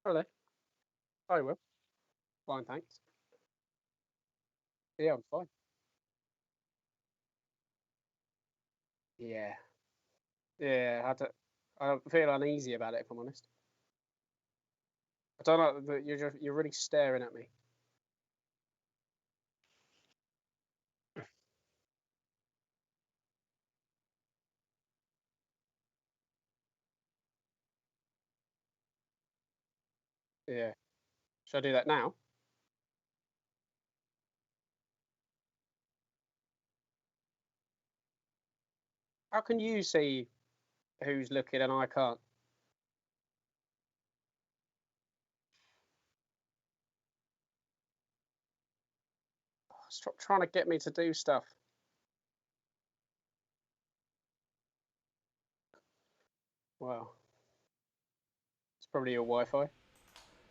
Hello. I will. Fine, thanks. Yeah, I'm fine. Yeah. Yeah, I feel uneasy about it, if I'm honest. I don't know that you're really staring at me. Yeah. Should I do that now? How can you see who's looking and I can't? Stop trying to get me to do stuff. Well, it's probably your Wi-Fi.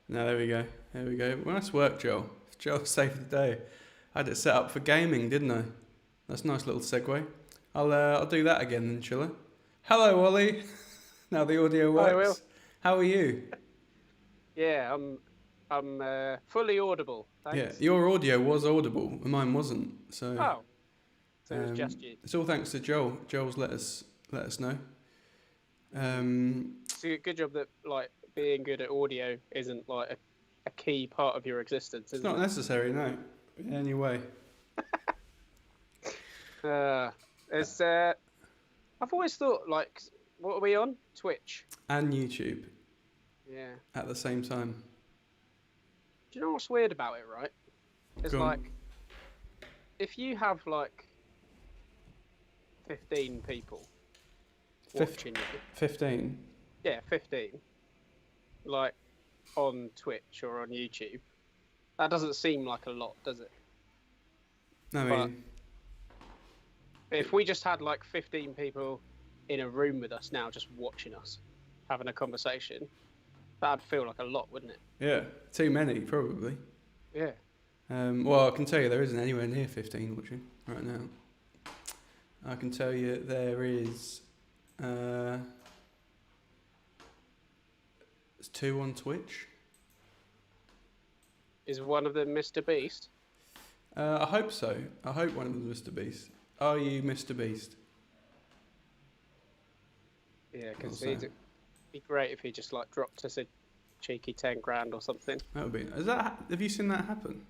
No, there we go. There we go. Well, nice work, Joel. Joel saved the day. I had it set up for gaming, didn't I? That's a nice little segue. I'll do that again then, shall I? Hello, Ollie. Now the audio I will. works. How are you? Yeah, I'm fully audible. Yeah, Thanks. your audio was audible, and mine wasn't. So Oh, so it was just you. it's all thanks to Joel. Joel's let us know. Um, It's a good job that like being good at audio isn't like a key part of your existence, it's isn't not it? necessary, no. In any way. Uh, it's I've always thought like, what are we on? Twitch. And YouTube Yeah. at the same time. Do you know what's weird about it, right? It's Go on. like if you have like 15 people Fif- watching you, 15. yeah, 15, like on Twitch or on YouTube, that doesn't seem like a lot, does it? I But mean, if we just had like 15 people in a room with us now, just watching us having a conversation, that'd feel like a lot, wouldn't it? yeah, too many probably. Yeah. Well, I can tell you there isn't anywhere near 15 watching right now. I can tell you there is. Uh, there's two on Twitch. Is one of them Mr. Beast? I hope so. I hope one of them's Mr. Beast. Are you Mr. Beast? Yeah, I'll because say. it'd be great if he just like dropped us a cheeky 10 grand or something. That would be. Have you seen that happen?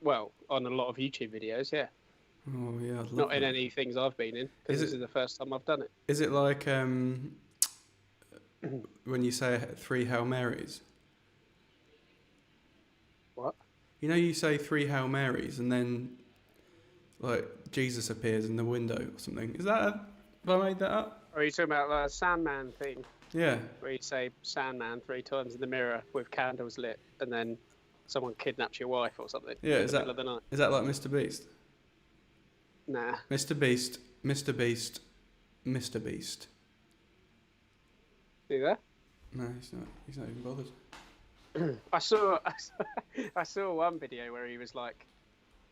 Well, on a lot of YouTube videos, yeah. Oh yeah, I'd love Not in that. any things I've been in, because Is this it? is the first time I've done it. Is it like when you say three Hail Marys? What? You know, you say three Hail Marys and then like Jesus appears in the window or something. Have I made that up? Or are you talking about the Sandman thing, Yeah. where you say Sandman 3 times in the mirror with candles lit, and then someone kidnaps your wife or something Yeah, in the middle of the night? is that like Mr. Beast? Nah. Mr. Beast, Mr. Beast, Mr. Beast. See there? No, he's not. He's not even bothered. I saw one video where he was like,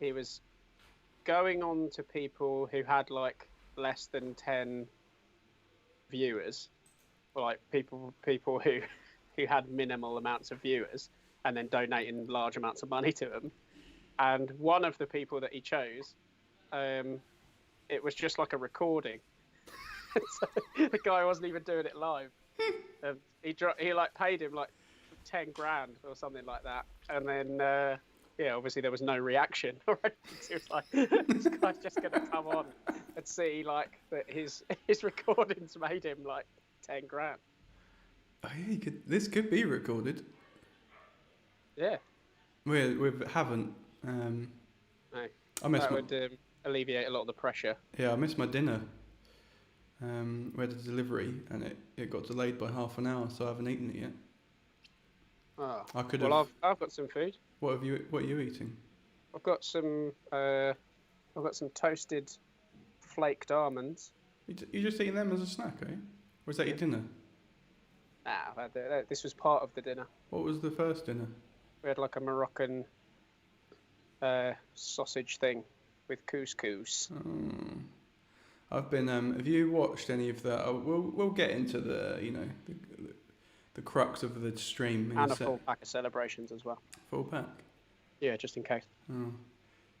he was going on to people who had like less than 10 viewers, or like people who had minimal amounts of viewers, and then donating large amounts of money to them. And one of the people that he chose, it was just like a recording. So the guy wasn't even doing it live. He like paid him like 10 grand or something like that, and then yeah, obviously there was no reaction or anything. So he was like, this guy's just gonna come on and see like that his recordings made him like 10 grand. Oh yeah, this could be recorded. Yeah, We haven't. no, I missed that my would alleviate a lot of the pressure. I missed my dinner. We had a delivery and it got delayed by half an hour, so I haven't eaten it yet. Oh, I could well, have. I've got some food. What are you eating? I've got some toasted flaked almonds. You just eating them as a snack, eh? Or is that Yeah. your dinner? Ah, this was part of the dinner. What was the first dinner? We had like a Moroccan sausage thing with couscous. Oh. I've been. Have you watched any of that? We'll get into the the crux of the stream. In And the a full pack of celebrations as well. full pack. Yeah, just in case. Oh.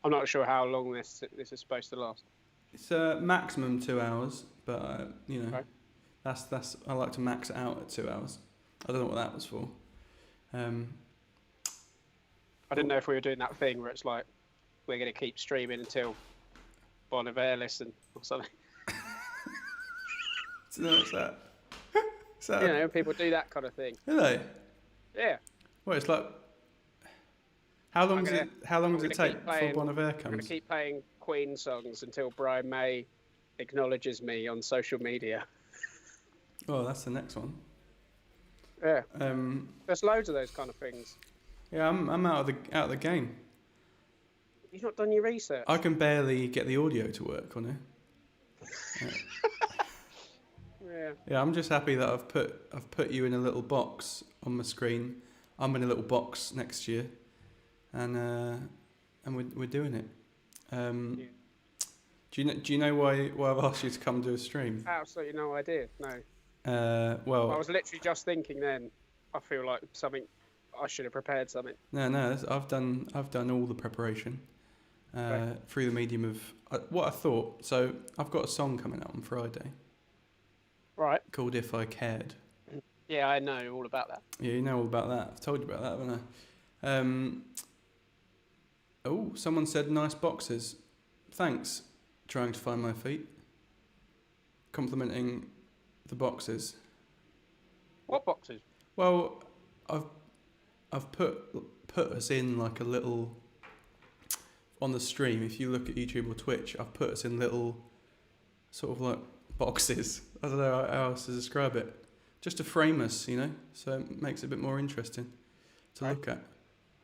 I'm not sure how long this is supposed to last. It's maximum 2 hours, but you know, Okay. that's I like to max it out at 2 hours. I don't know what that was for. I didn't know if we were doing that thing where it's like we're going to keep streaming until Bon Iver listen or something. So what's that? Is that You know, people do that kind of thing. are they? Yeah. Well, it's like how long I'm does gonna- it? How long does I'm it gonna take keep before playing- Bon Iver I'm going comes? to keep playing Queen songs until Brian May acknowledges me on social media. Oh, that's the next one. Yeah. Um, There's loads of those kind of things. yeah, I'm out of the game. You've not done your research. I can barely get the audio to work on it. Yeah. Yeah, I'm just happy that I've put you in a little box on my screen. I'm in a little box next year, and we're doing it. Yeah. Do you know why I've asked you to come do a stream? Absolutely no idea. No. Well, I was literally just thinking then. I feel like something. I should have prepared something. no, I've done all the preparation Okay. through the medium of what I thought. So I've got a song coming out on Friday Right. called "If I Cared." Yeah, I know all about that. Yeah, you know all about that. I've told you about that, haven't I? Oh, someone said nice boxes. Thanks. Trying to find my feet. Complimenting the boxes. What boxes? Well, I've put us in like a little on the stream. If you look at YouTube or Twitch, I've put us in little sort of like boxes. I don't know how else to describe it. Just to frame us, you know, so it makes it a bit more interesting to look at.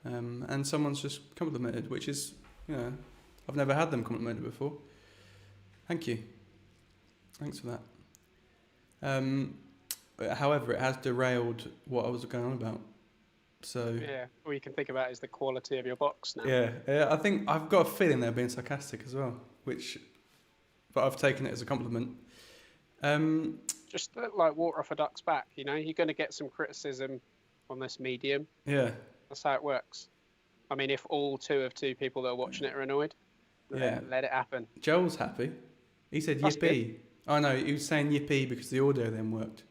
And someone's just complimented, which is, you know, I've never had them complimented before. Thank you. Thanks for that. However, it has derailed what I was going on about. So Yeah. All you can think about is the quality of your box now. yeah, I think I've got a feeling they're being sarcastic as well, but I've taken it as a compliment. Just like water off a duck's back, you know, you're going to get some criticism on this medium. Yeah, That's how it works. I mean, if all two people that are watching it are annoyed, Yeah. let it happen. Joel's happy. He said That's yippee. Oh no, he was saying yippee because the audio then worked.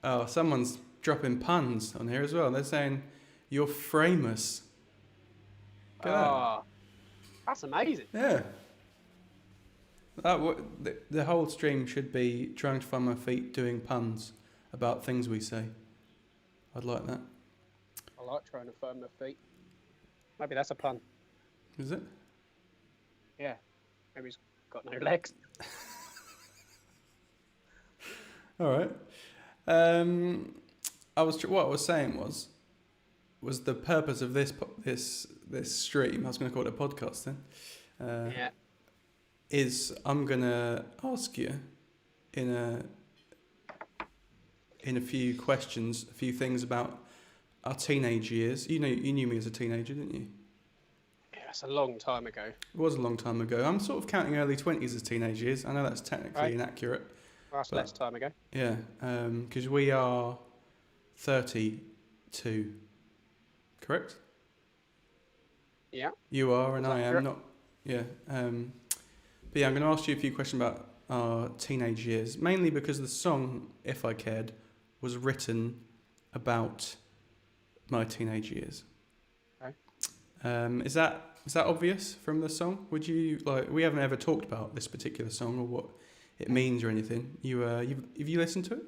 Oh, someone's dropping puns on here as well. They're saying you're famous. Look at that. Oh, that's amazing. Yeah. The whole stream should be trying to find my feet doing puns about things we say. I'd like that. I like trying to find my feet. Maybe that's a pun. Is it? Yeah. Maybe he's got no legs. All right. What I was saying was the purpose of this stream. I was going to call it a podcast then. Yeah. Is I'm gonna ask you in a few questions, a few things about our teenage years. You knew me as a teenager, didn't you? Yeah, it's a long time ago. It was a long time ago. I'm sort of counting early 20s as teenage years. I know that's technically Right. inaccurate. That's less time ago. Yeah, because we are 32, correct? Yeah. You are, and Is that I am correct? not. Yeah. But yeah, I'm going to ask you a few questions about our teenage years, mainly because the song "If I Cared" was written about my teenage years. Okay. Is that obvious from the song? Would you like? We haven't ever talked about this particular song or what it means or anything. Have you listened to it?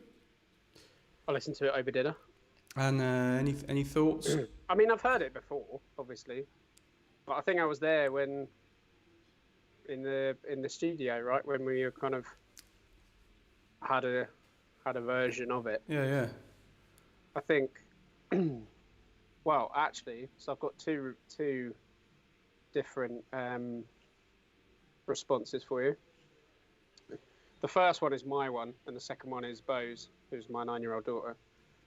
I listened to it over dinner. And any thoughts? I mean, I've heard it before, obviously, but I think I was there when in the studio, right, when we were kind of had a version of it. Yeah. I think. Well, actually, so I've got two different responses for you. The first one is my one, and the second one is Bo's, who's my 9-year-old daughter,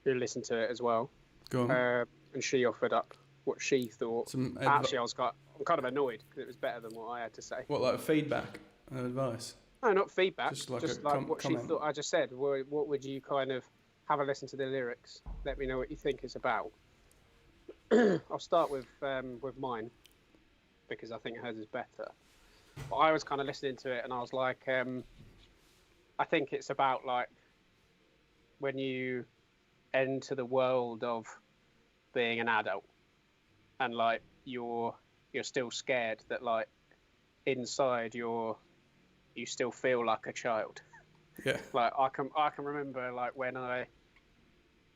who listened to it as well. Go on. And she offered up what she thought. Some Actually, I'm kind of annoyed because it was better than what I had to say. what, like feedback and advice? No, not feedback. Just like just a like what comment. she thought. I just said, what would you kind of? have a listen to the lyrics. Let me know what you think it's about. I'll start with mine because I think hers is better. But I was kind of listening to it and I was like, I think it's about like when you enter the world of being an adult and like you're still scared that like inside you still feel like a child. Yeah. Like I can remember like when I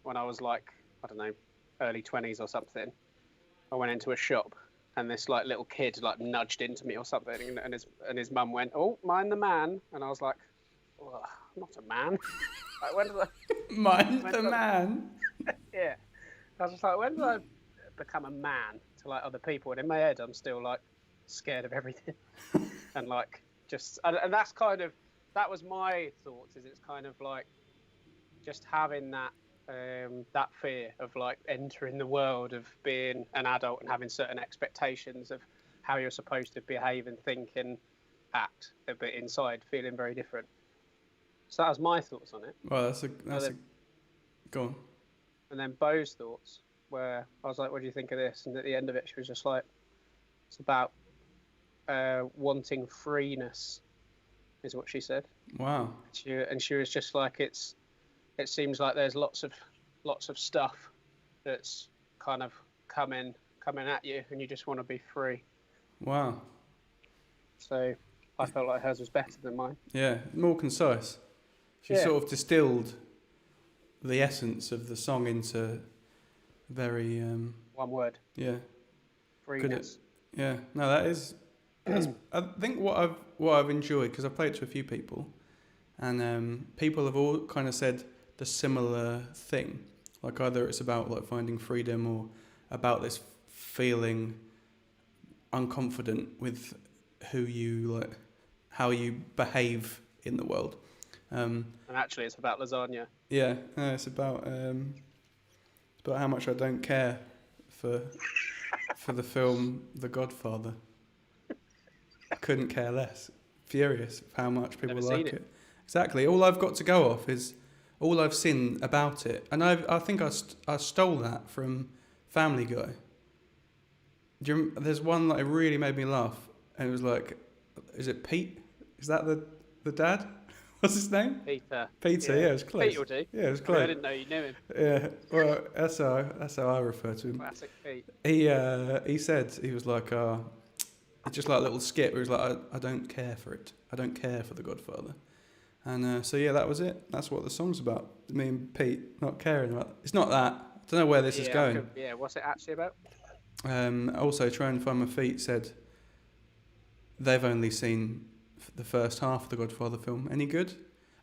was like, I don't know, early 20s or something, I went into a shop and this like little kid like nudged into me or something and his mum went, "Oh, mind the man," and I was like, "Well, I'm not a man." Like, when did I Mind the man. yeah. I was just like, when did I become a man to like other people? And in my head, I'm still like scared of everything, and like and that's kind of that was my thoughts. Is it's kind of like just having that that fear of like entering the world of being an adult and having certain expectations of how you're supposed to behave and think and act, but inside feeling very different. So that was my thoughts on it. Well, go on. And then Bo's thoughts, where I was like, "What do you think of this?" And at the end of it, she was just like, "It's about wanting freeness," is what she said. Wow. She was just like, it seems like there's lots of stuff that's kind of coming at you, and you just want to be free. Wow. So I felt like hers was better than mine. Yeah, more concise. She sort of distilled the essence of the song into very one word. Yeah. Freeness. Yeah. No, that's I think what I've enjoyed, because I've played it to a few people, and people have all kind of said the similar thing. Like either it's about like finding freedom or about this feeling unconfident with who you like, how you behave in the world. And actually, it's about lasagna. Yeah, it's about how much I don't care for the film The Godfather. I couldn't care less. Furious of how much people like it. Exactly. All I've got to go off is all I've seen about it, and I think I stole that from Family Guy. There's one that really made me laugh, and it was like, is it Pete? Is that the dad? What's his name? Peter. Peter, yeah, it was close. Pete will do. Yeah, it was close. I didn't know you knew him. Yeah, well, that's how I refer to him. Classic Pete. He said, he was like, it's just like a little skit where he was like, I don't care for it. I don't care for The Godfather. And so yeah, that was it. That's what the song's about. Me and Pete not caring about it. It's not that. I don't know where this is going. What's it actually about? Also, Try and Find My Feet said they've only seen the first half of the Godfather film. Any good?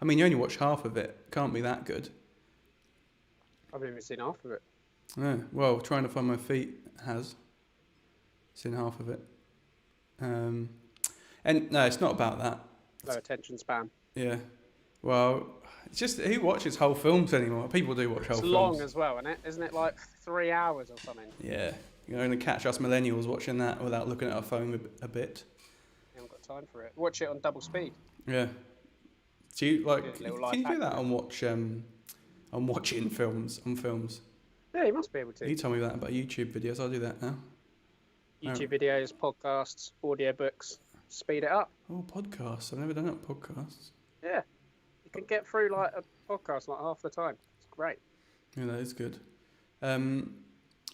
I mean, you only watch half of it. Can't be that good. I've never seen half of it. Yeah, well, Trying to Find My Feet has seen half of it. And no, it's not about that. Low attention span. Yeah. Well, it's just, who watches whole films anymore? People do watch whole films. It's long as well, isn't it? Isn't it like 3 hours or something? Yeah. You're going to catch us millennials watching that without looking at our phone a bit. You haven't got time for it. Watch it on double speed. Yeah. Do you like? Can you do that on watching films on films? Yeah, you must be able to. You told me that about YouTube videos. I'll do that now. YouTube videos, podcasts, audiobooks. Speed it up. Oh, podcasts! I've never done it on podcasts. Yeah, you can get through like a podcast like half the time. It's great. Yeah, that is good.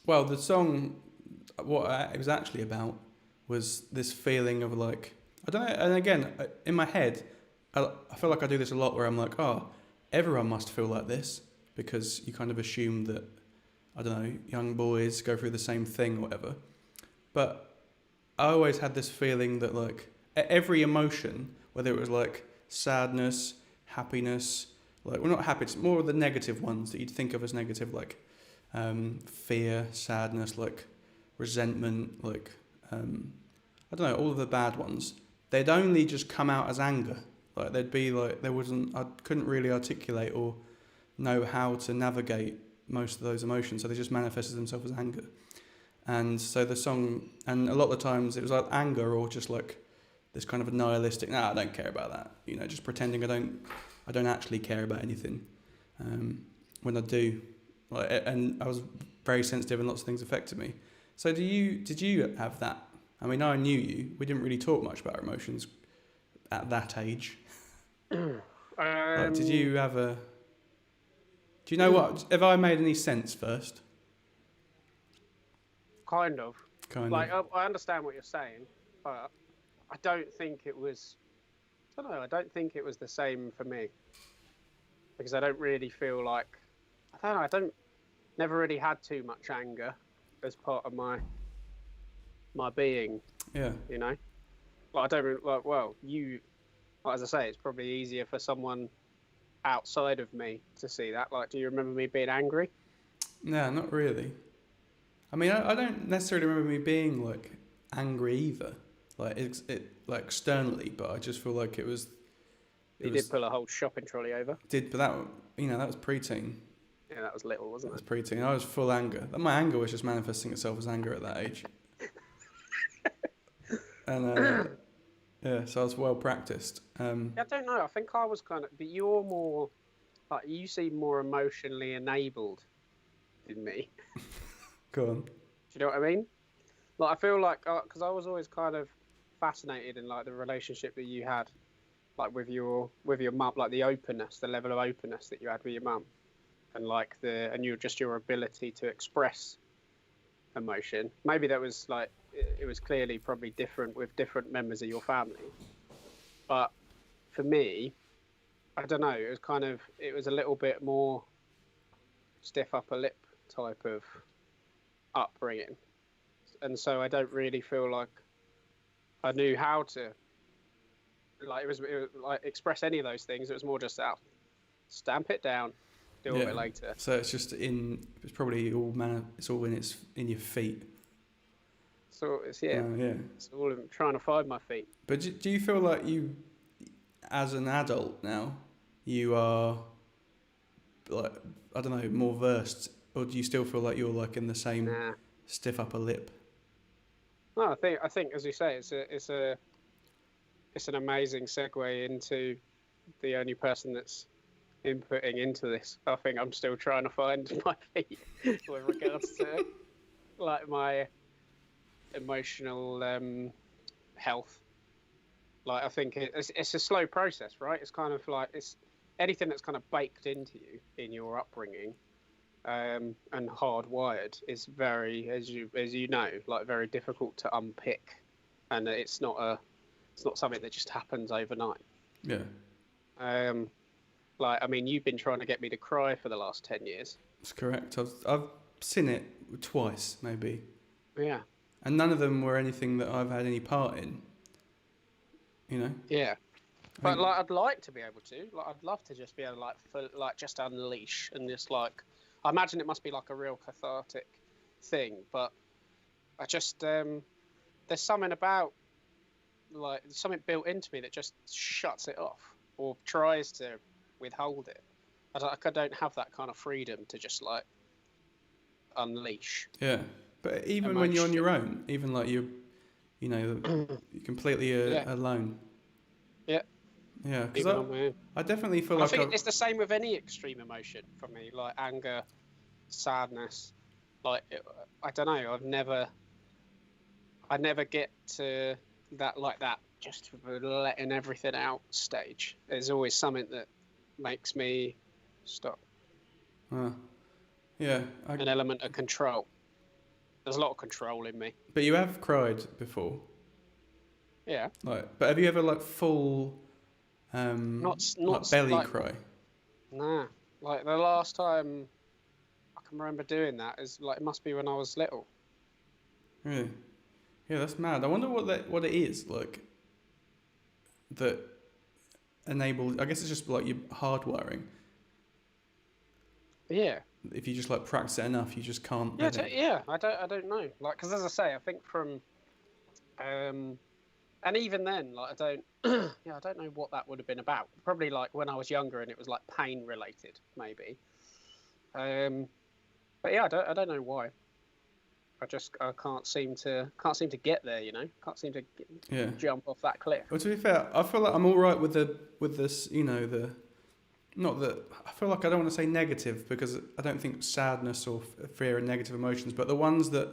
Well, the song, what it was actually about was this feeling of like, I don't know, and again, in my head, I feel like I do this a lot where I'm like, oh, everyone must feel like this, because you kind of assume that, I don't know, young boys go through the same thing or whatever. But I always had this feeling that like every emotion, whether it was like sadness, happiness, like, well, not happy, it's more of the negative ones that you'd think of as negative, like fear, sadness, like resentment, like I don't know, all of the bad ones, they'd only just come out as anger. Like they'd be like, I couldn't really articulate or know how to navigate most of those emotions, so they just manifested themselves as anger. And so the song, and a lot of the times it was like anger or just like this kind of a nihilistic, I don't care about that, just pretending I don't actually care about anything. when I do, like, and I was very sensitive and lots of things affected me. So did you have that? I mean, I knew you. We didn't really talk much about our emotions at that age. Like, did you have a? Do you know what? Have I made any sense first? Kind of. Kind Like, of. I understand what you're saying, but I don't think it was. I don't know. I don't think it was the same for me because I don't really feel like. I don't know. I don't. Never really had too much anger as part of my being. Yeah. You know, like I don't really, like. Well, like, as I say, it's probably easier for someone outside of me to see that. Like, do you remember me being angry? No, not really. I mean, I don't necessarily remember me being like angry either, like like externally, but I just feel like it was. You did pull a whole shopping trolley over. But that that was preteen. Yeah, that was little, wasn't That it? was preteen. I was full anger. My anger was just manifesting itself as anger at that age. And yeah, so I was well practiced. Yeah, I don't know. I think I was kind of, but you're more like you seem more emotionally enabled than me. Go on. Do you know what I mean? Like I feel like because I was always kind of fascinated in like the relationship that you had, like with your mum, like the openness, the level of openness that you had with your mum, and like your ability to express emotion. Maybe that was like it was clearly probably different with different members of your family, but for me, I don't know. It was a little bit more stiff upper lip type of upbringing, and so I don't really feel like I knew how to like it was like express any of those things. It was more just out, stamp it down, deal with it later. So it's just it's probably all it's all in your feet. So it's yeah. It's all in trying to find my feet. But do you feel like you, as an adult now, you are like I don't know more versed, or do you still feel like you're like in the same stiff upper lip? No, I think as you say, it's an amazing segue into the only person that's inputting into this. I think I'm still trying to find my feet with regards to like my emotional health. Like I think it's a slow process, right? It's kind of like it's anything that's kind of baked into you in your upbringing and hardwired is very, as you know, like very difficult to unpick, and it's not something that just happens overnight. Yeah. Like I mean, you've been trying to get me to cry for the last 10 years. That's correct. I've seen it twice, maybe. Yeah. And none of them were anything that I've had any part in. You know. Yeah. But like, I'd like to be able to. Like, I'd love to just be able to just unleash and just like. I imagine it must be like a real cathartic thing, but I just there's something about like something built into me that just shuts it off or tries to withhold it. I don't have that kind of freedom to just like unleash. Yeah, but even when you're on your own, even like you're completely alone. Yeah. Yeah, because I definitely feel like I think it's the same with any extreme emotion for me, like anger, sadness. Like I don't know, I never get to that just letting everything out stage. There's always something that makes me stop. Yeah, an element of control. There's a lot of control in me. But you have cried before. Yeah. But have you ever like full? Not like belly cry. Nah, like the last time I can remember doing that is like it must be when I was little. Really? Yeah, that's mad. I wonder what it is like. That enables. I guess it's just like your hardwiring. Yeah. If you just like practice it enough, you just can't. Yeah. I don't know. Like, because as I say, I think from, and even then, like I don't. I don't know what that would have been about. Probably like when I was younger and it was like pain related, maybe. But yeah, I don't know why. I can't seem to get there. Can't seem to jump off that cliff. Well, to be fair, I feel like I'm all right with this. The not that I feel like I don't want to say negative because I don't think sadness or fear are negative emotions, but the ones that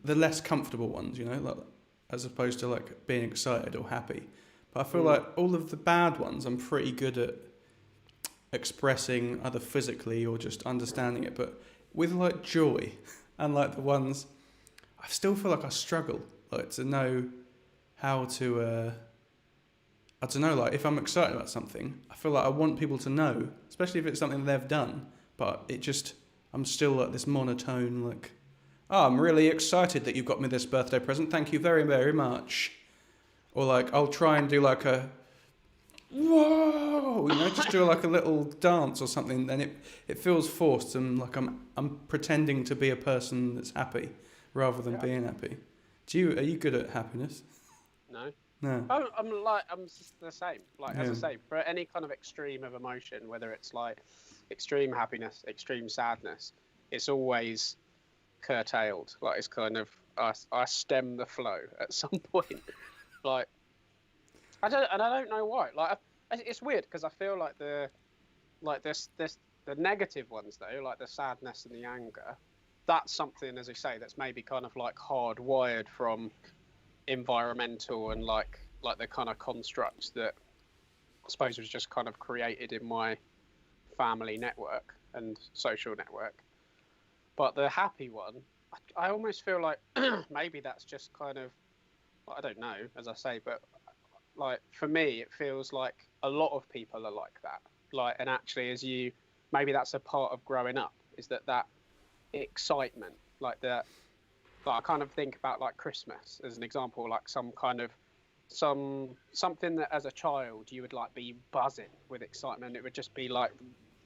the less comfortable ones, you know, like as opposed to like being excited or happy. But I feel like all of the bad ones, I'm pretty good at expressing either physically or just understanding it. But with like joy and like the ones, I still feel like I struggle like to know how to. I don't know, like if I'm excited about something, I feel like I want people to know, especially if it's something they've done. But it just, I'm still like this monotone, like, oh, I'm really excited that you got me this birthday present. Thank you very, very much. Or like, I'll try and do like a, whoa, you know, just do like a little dance or something. Then it feels forced and like I'm pretending to be a person that's happy rather than being happy. Are you good at happiness? No. No. I'm just the same. Like as I say, for any kind of extreme of emotion, whether it's like extreme happiness, extreme sadness, it's always curtailed. Like it's kind of I stem the flow at some point. Like I don't know why. Like it's weird because I feel like the negative ones though, like the sadness and the anger, that's something, as I say, that's maybe kind of like hardwired from environmental and like the kind of constructs that I suppose was just kind of created in my family network and social network. But the happy one, I almost feel like maybe that's just kind of, I don't know, as I say, but like for me, it feels like a lot of people are like that. Like, and actually, maybe that's a part of growing up, is that excitement, like that. Like I kind of think about like Christmas as an example, like something that as a child you would like be buzzing with excitement. It would just be like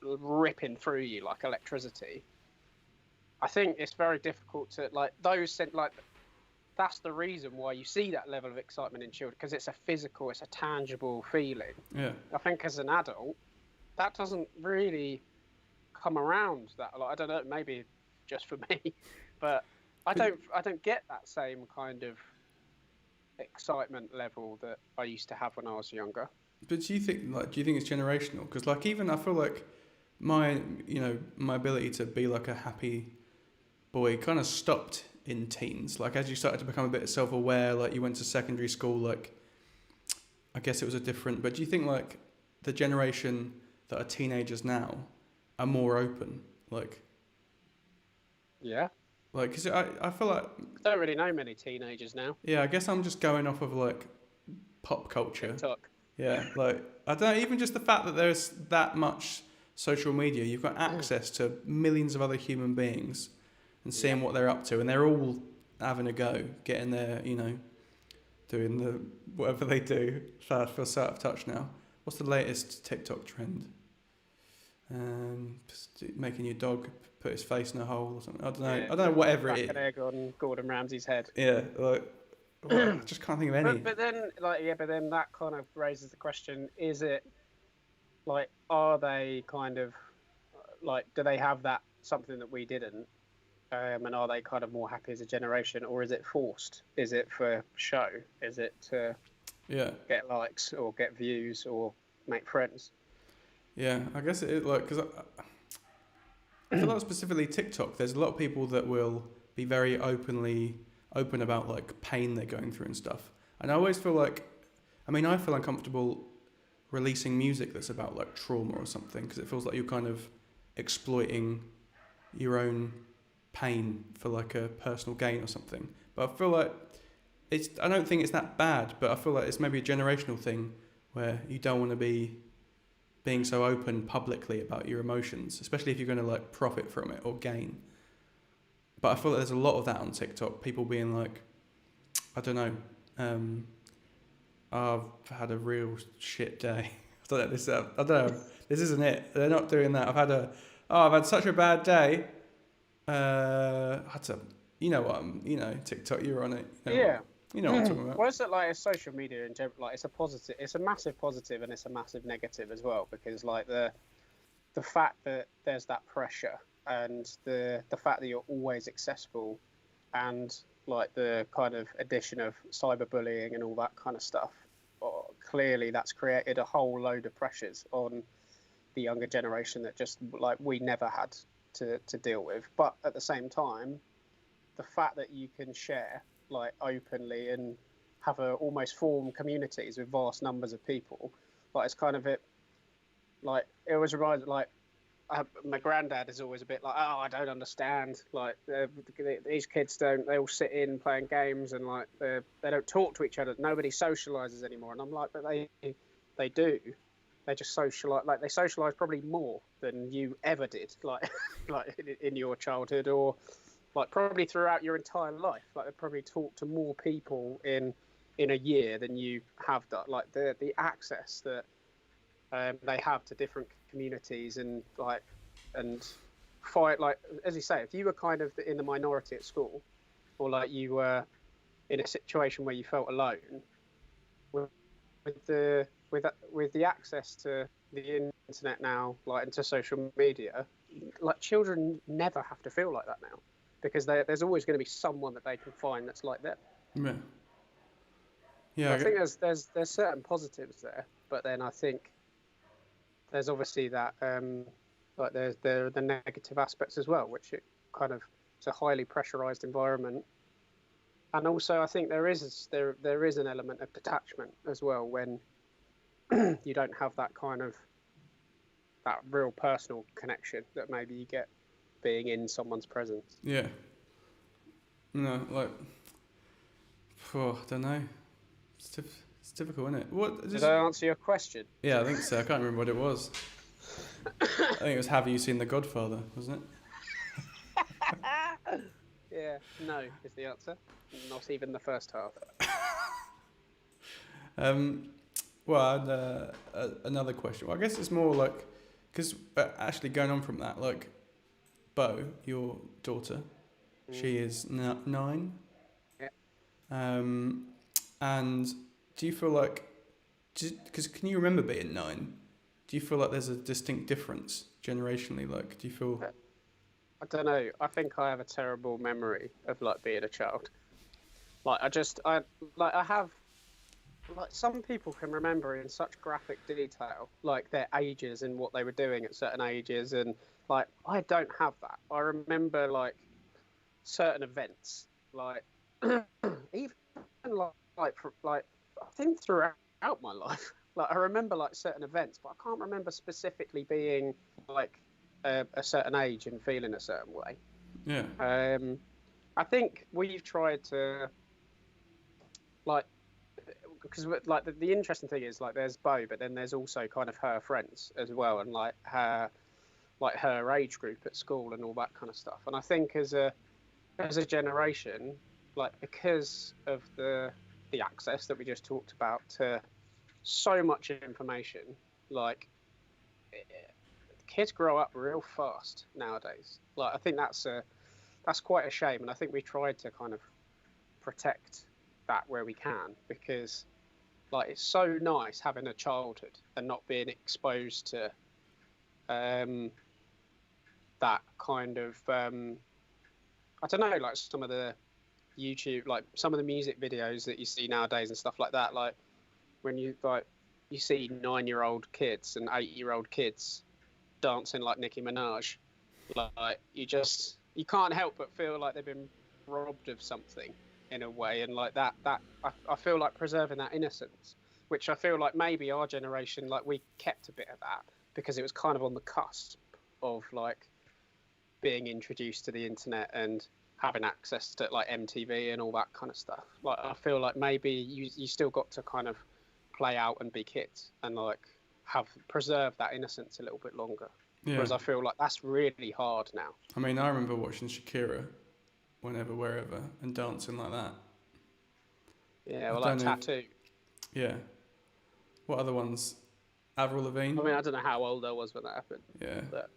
ripping through you like electricity. I think it's very difficult to like that's the reason why you see that level of excitement in children, because it's a tangible feeling. Yeah. I think as an adult, that doesn't really come around that a lot. I don't know, maybe just for me, but I don't get that same kind of excitement level that I used to have when I was younger. But do you think it's generational? Because like even I feel like my ability to be like a happy boy kind of stopped in teens. Like as you started to become a bit self-aware, like you went to secondary school, like I guess it was a different. But do you think like the generation that are teenagers now are more open? Like, yeah. Like, cause I feel like I don't really know many teenagers now. Yeah, I guess I'm just going off of like pop culture. TikTok. Yeah, like I don't know, even just the fact that there's that much social media, you've got access to millions of other human beings and seeing what they're up to, and they're all having a go, getting their, doing the whatever they do. So I feel so out of touch now. What's the latest TikTok trend? Just making your dog put his face in a hole or something. I don't know. I don't know. Whatever it is. An egg on Gordon Ramsay's head. Yeah, like I just can't think of any. But then that kind of raises the question: is it like, are they kind of like, do they have that something that we didn't? And are they kind of more happy as a generation, or is it forced? Is it for show? Is it to get likes or get views or make friends? Yeah, I guess it is like, because I feel like specifically TikTok, there's a lot of people that will be very open about like pain they're going through and stuff. And I always feel like, I feel uncomfortable releasing music that's about like trauma or something, because it feels like you're kind of exploiting your own pain for like a personal gain or something. But I feel like I don't think it's that bad, but I feel like it's maybe a generational thing where you don't want to be being so open publicly about your emotions, especially if you're going to like profit from it or gain. But I feel like there's a lot of that on TikTok. People being like, I don't know, I've had a real shit day. I don't know. This isn't it. They're not doing that. I've had such a bad day. TikTok. You're on it. You know what I'm talking about. Well, it's like social media in general. Like it's a massive positive and it's a massive negative as well, because like the fact that there's that pressure and the fact that you're always accessible, and like the kind of addition of cyberbullying and all that kind of stuff, clearly that's created a whole load of pressures on the younger generation that just like we never had to deal with. But at the same time, the fact that you can share like openly and have almost form communities with vast numbers of people, like it's kind of it. Like it always reminds like my granddad is always a bit like, oh, I don't understand. Like these kids don't. They all sit in playing games and like they don't talk to each other. Nobody socializes anymore. And I'm like, but they do. They just socialize. Like they socialize probably more than you ever did. Like like in your childhood or like probably throughout your entire life. Like they probably talk to more people in a year than you have done. Like the access that they have to different communities and like and fight like as you say, if you were kind of in the minority at school or like you were in a situation where you felt alone with the access to the internet now, like into social media, like children never have to feel like that now because there's always going to be someone that they can find that's like them. Yeah. Yeah. I think there's certain positives there, but then I think there's obviously that like there are the negative aspects as well, which it kind of it's a highly pressurized environment, and also I think there is an element of detachment as well when you don't have that kind of that real personal connection that maybe you get being in someone's presence. Yeah. No, like, I don't know. It's difficult, isn't it? What? Did I answer your question? Yeah, I think so. I can't remember what it was. I think it was Have You Seen The Godfather, wasn't it? Yeah, no is the answer. Not even the first half. Well, I had, another question. Well, I guess it's more like, because actually going on from that, like, Bo, your daughter, she is 9. Yeah. And do you feel like, because can you remember being 9? Do you feel like there's a distinct difference generationally? Like, do you feel? I don't know. I think I have a terrible memory of like being a child. Like I have. Like some people can remember in such graphic detail, like their ages and what they were doing at certain ages, and like I don't have that. I remember like certain events, like even like I think throughout my life, like I remember like certain events, but I can't remember specifically being like a certain age and feeling a certain way. Yeah. I think we've tried to like. Because like the interesting thing is like there's Bo, but then there's also kind of her friends as well, and like her age group at school and all that kind of stuff. And I think as a generation, like because of the access that we just talked about to so much information, like kids grow up real fast nowadays. Like I think that's quite a shame, and I think we tried to kind of protect that where we can, because like it's so nice having a childhood and not being exposed to that kind of I don't know, like some of the YouTube, like some of the music videos that you see nowadays and stuff like that, like when you see 9-year-old kids and 8-year-old kids dancing like Nicki Minaj, like you can't help but feel like they've been robbed of something in a way, and like that I feel like preserving that innocence, which I feel like maybe our generation, like we kept a bit of that because it was kind of on the cusp of like being introduced to the internet and having access to like MTV and all that kind of stuff. Like I feel like maybe you still got to kind of play out and be kids and like preserve that innocence a little bit longer. Yeah. Whereas I feel like that's really hard now. I mean, I remember watching Shakira whenever, wherever, and dancing like that. Yeah, well, like Tattoo. Yeah. What other ones? Avril Lavigne? I mean, I don't know how old I was when that happened. Yeah. But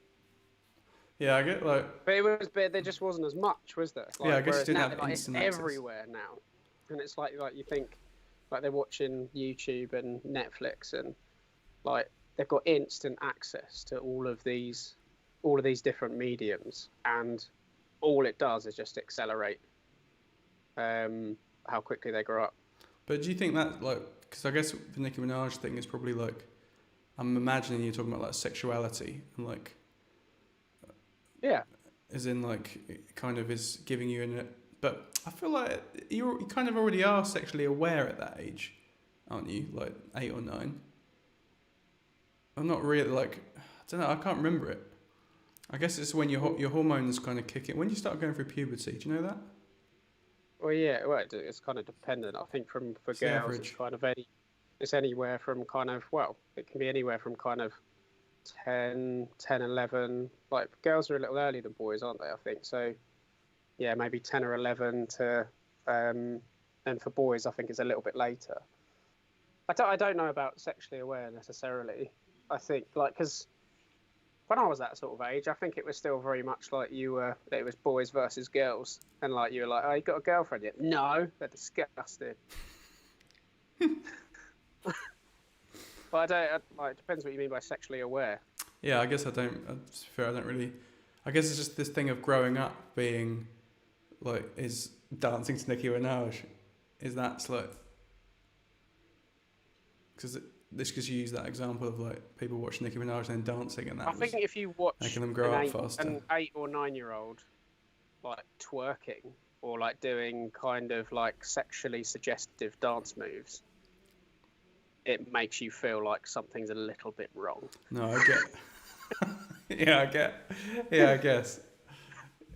yeah, I get like... But there just wasn't as much, was there? Like, yeah, I guess you didn't now, have like, instant it's access. everywhere now. And it's like you think, like they're watching YouTube and Netflix and like they've got instant access to all of these different mediums, and all it does is just accelerate how quickly they grow up. But do you think that, like, because I guess the Nicki Minaj thing is probably like, I'm imagining you're talking about like sexuality and like, Yeah. as in like it kind of is giving you but I feel like you kind of already are sexually aware at that age, aren't you? Like 8 or 9. I'm not really like, I don't know, I can't remember it. I guess it's when your hormones kind of kick in. When you start going through puberty, do you know that? Well, yeah. Well, it's kind of dependent. I think for It's the girls, average. it's kind of it's anywhere from kind of, well, it can be anywhere from kind of 10, 11. Like girls are a little earlier than boys, aren't they? I think so. Yeah, maybe 10 or 11 to, and for boys, I think it's a little bit later. I don't know about sexually aware necessarily. I think like because when I was that sort of age, I think it was still very much like it was boys versus girls, and like you were like, oh, you got a girlfriend yet? No, they're disgusting. But it depends what you mean by sexually aware. Yeah, I guess I don't. It's fair. I don't really. I guess it's just this thing of growing up being, like, is dancing to Nicki Minaj, is that like, because you use that example of like people watching Nicki Minaj and then dancing, and that I think if you watch making them grow up faster. An 8 or 9-year-old like twerking or like doing kind of like sexually suggestive dance moves, it makes you feel like something's a little bit wrong. No, I get. Yeah, I get. Yeah, I guess.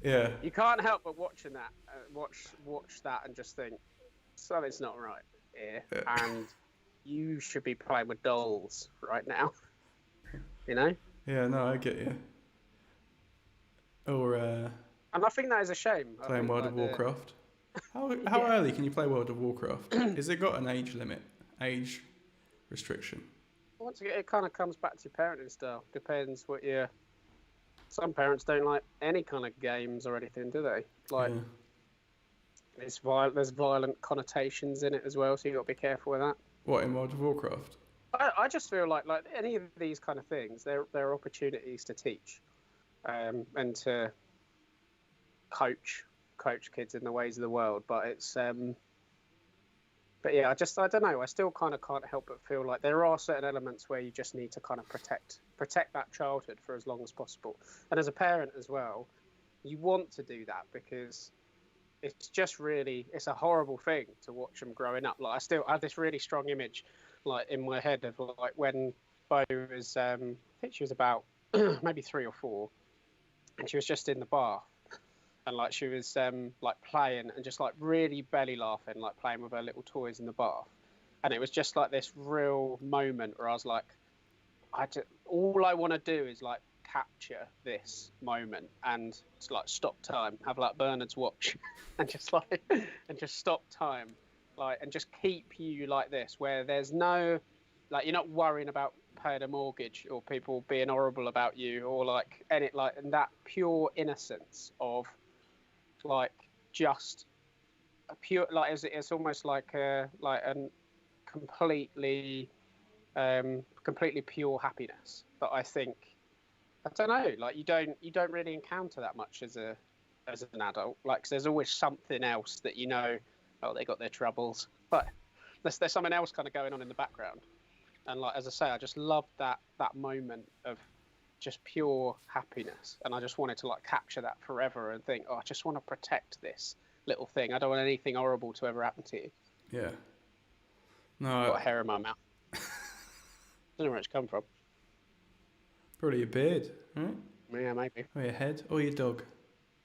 Yeah. You can't help but watching that, watch that, and just think something's not right here, and you should be playing with dolls right now. You know? Yeah, no, I get you. Or and I think that is a shame. playing World of Warcraft. How early can you play World of Warcraft? Is it got an age limit? Age restriction? Once again, it kind of comes back to your parenting style. Depends what your. Some parents don't like any kind of games or anything, do they? Like, there's violent connotations in it as well, so you got to be careful with that. What, in World of Warcraft? I just feel like any of these kind of things, there are opportunities to teach, and to coach kids in the ways of the world. But it's but yeah, I don't know. I still kind of can't help but feel like there are certain elements where you just need to kind of protect that childhood for as long as possible. And as a parent as well, you want to do that because it's just really, it's a horrible thing to watch them growing up. Like I still have this really strong image, like in my head of like when Bo was, I think she was about maybe 3 or 4, and she was just in the bath. And like she was like playing and just like really belly laughing, like playing with her little toys in the bath. And it was just like this real moment where I was like, all I want to do is like capture this moment and like stop time, have like Bernard's watch, and just stop time, like, and just keep you like this, where there's no, like, you're not worrying about paying a mortgage or people being horrible about you or like any like, and that pure innocence of like just a pure, like it's almost like a completely pure happiness that I think, I don't know, like you don't really encounter that much as an adult, like 'cause there's always something else that oh, they got their troubles, but there's something else kind of going on in the background. And like, as I say, I just loved that moment of just pure happiness, and I just wanted to like capture that forever and think, oh, I just want to protect this little thing. I don't want anything horrible to ever happen to you. Yeah. No. I've got hair in my mouth. Don't know where it's come from. Probably your beard, right? Yeah, maybe. Or your head, or your dog.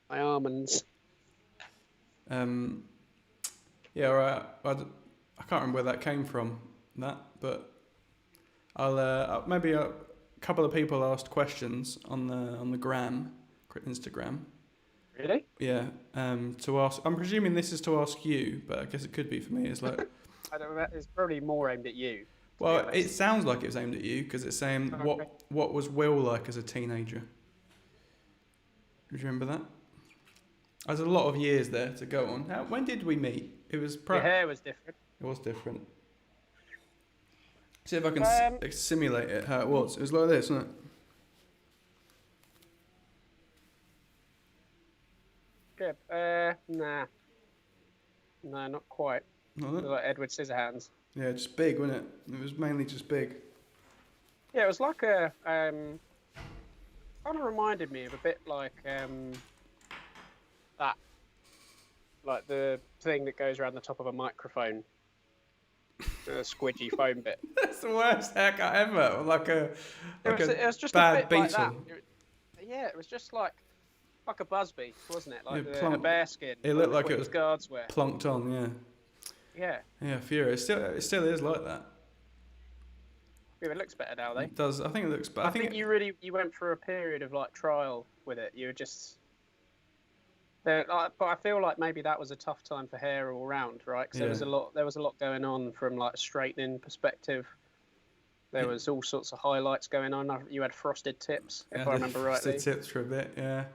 My almonds. Yeah, alright. I can't remember where that came from, but I'll maybe a couple of people asked questions on the Instagram. Really? Yeah. To ask. I'm presuming this is to ask you, but I guess it could be for me. It's like. I don't know. It's probably more aimed at you. Well, it sounds like it was aimed at you because it's saying what was Will like as a teenager. Do you remember that? There's a lot of years there to go on. When did we meet? It was. Your hair was different. It was different. See if I can simulate it how it was. It was like this, wasn't it? Good. Nah. No, not quite. Not that? Like Edward Scissorhands. Yeah, just big, wasn't it? It was mainly just big. Yeah, it was like a kind of reminded me of a bit like that, like the thing that goes around the top of a microphone, the squidgy foam bit. That's the worst haircut ever. Like a It was just a bad bit like that. beetle. Yeah, it was just like a Busby, wasn't it? Like It a plunk. bear skin, It like looked the like it Queen's was Guards wear. plunked on. Yeah. Yeah, Yeah. Furious. It still is like that. yeah, it looks better now though. It does. I think it looks. But I I think think it. you went through a period of like trial with it. You were just but I feel like maybe that was a tough time for hair all round, right? Because Yeah. there was a lot going on from like a straightening perspective. There Yeah. was all sorts of highlights going on. You had frosted tips, if I remember Frosted rightly. tips for a bit. Yeah.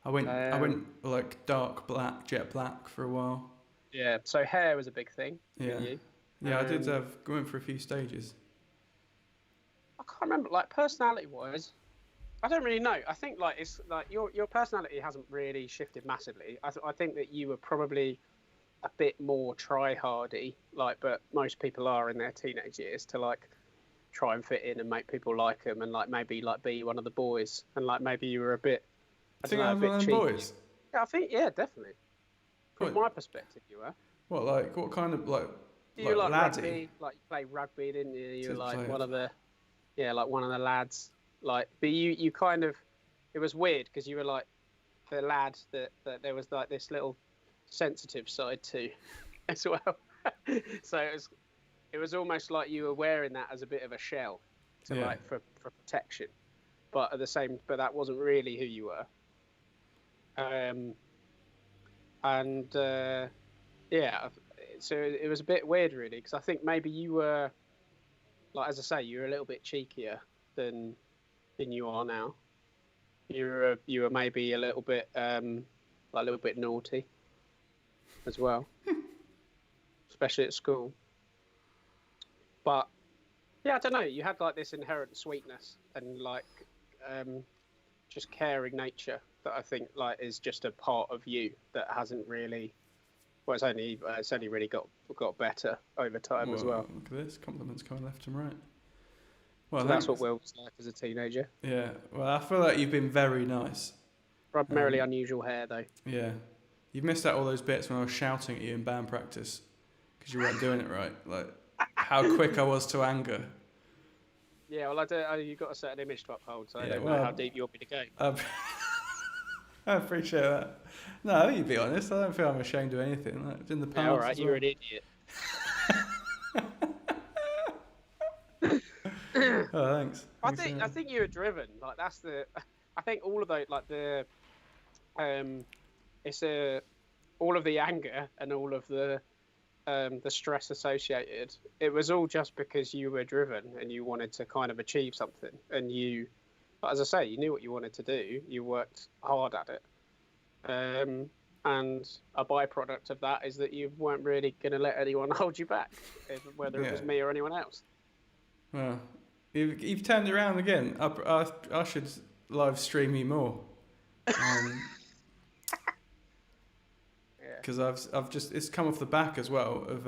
I went Um, like dark black, jet black for a while. yeah, so hair was a big thing with Yeah. you. Yeah, I did Um, went for a few stages. I can't remember, like personality wise, I don't really know. I think like it's like your personality hasn't really shifted massively. I think that you were probably a bit more try hardy, like, but most people are in their teenage years to like try and fit in and make people like them and like maybe like be one of the boys and like maybe you were a bit, I I don't think know, I a was one bit of them cheeky. boys. Yeah, I think yeah, definitely. From What? my perspective, you were. What like? What kind of You like laddie? rugby, like you play rugby, didn't you? You were Did like play one it. of the yeah, like one of the lads. Like, but you kind of it was weird because you were like the lad that there was like this little sensitive side to as well. So it was almost like you were wearing that as a bit of a shell to Yeah. like for protection, but at the same, but that wasn't really who you were. Um, and yeah, so it was a bit weird really because I think maybe you were like as I say, you were a little bit cheekier than you are now. You were maybe a little bit like a little bit naughty as well, especially at school. But yeah, I don't know. You had like this inherent sweetness and like um, just caring nature that I think like is just a part of you that hasn't really. Well, it's only really got better over time as Well, well. look at this. Compliments coming left and right. Well, So that's what thanks. Will was like as a teenager. Yeah. Well, I feel like you've been very nice. Primarily unusual hair though. Yeah. You've missed out all those bits when I was shouting at you in band practice because you weren't doing it right. Like how quick I was to anger. Yeah, well, you've got a certain image to uphold, so I Yeah, don't know how deep you want me to go. I, I appreciate that. No, I think you'd be honest. I don't feel I'm ashamed of anything. Like, in the past Yeah, all right, as you're well. an idiot. Oh, thanks. I think you were driven. Like that's the. I think all of those like um, it's a all of the anger and all of the stress associated. It was all just because you were driven and you wanted to kind of achieve something, and you, as I say, you knew what you wanted to do. You worked hard at it. And a byproduct of that is that you weren't really going to let anyone hold you back, whether it was me or anyone else. Well, you've turned around again. I should live stream you more. Because I've just it's come off the back as well of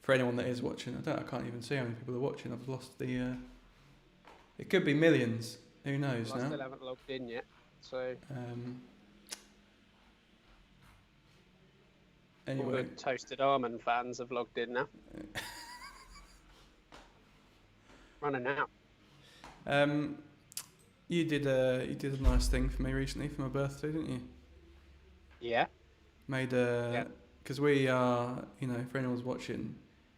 for anyone that is watching. I can't even see how many people are watching. I've lost the. It could be millions. Who knows Well, now? I still haven't logged in yet, so all Anyway, the Toasted Almond fans have logged in now. Running out. you did a nice thing for me recently for my birthday, didn't you? Yeah. Made Yeah. because we are, for anyone's watching,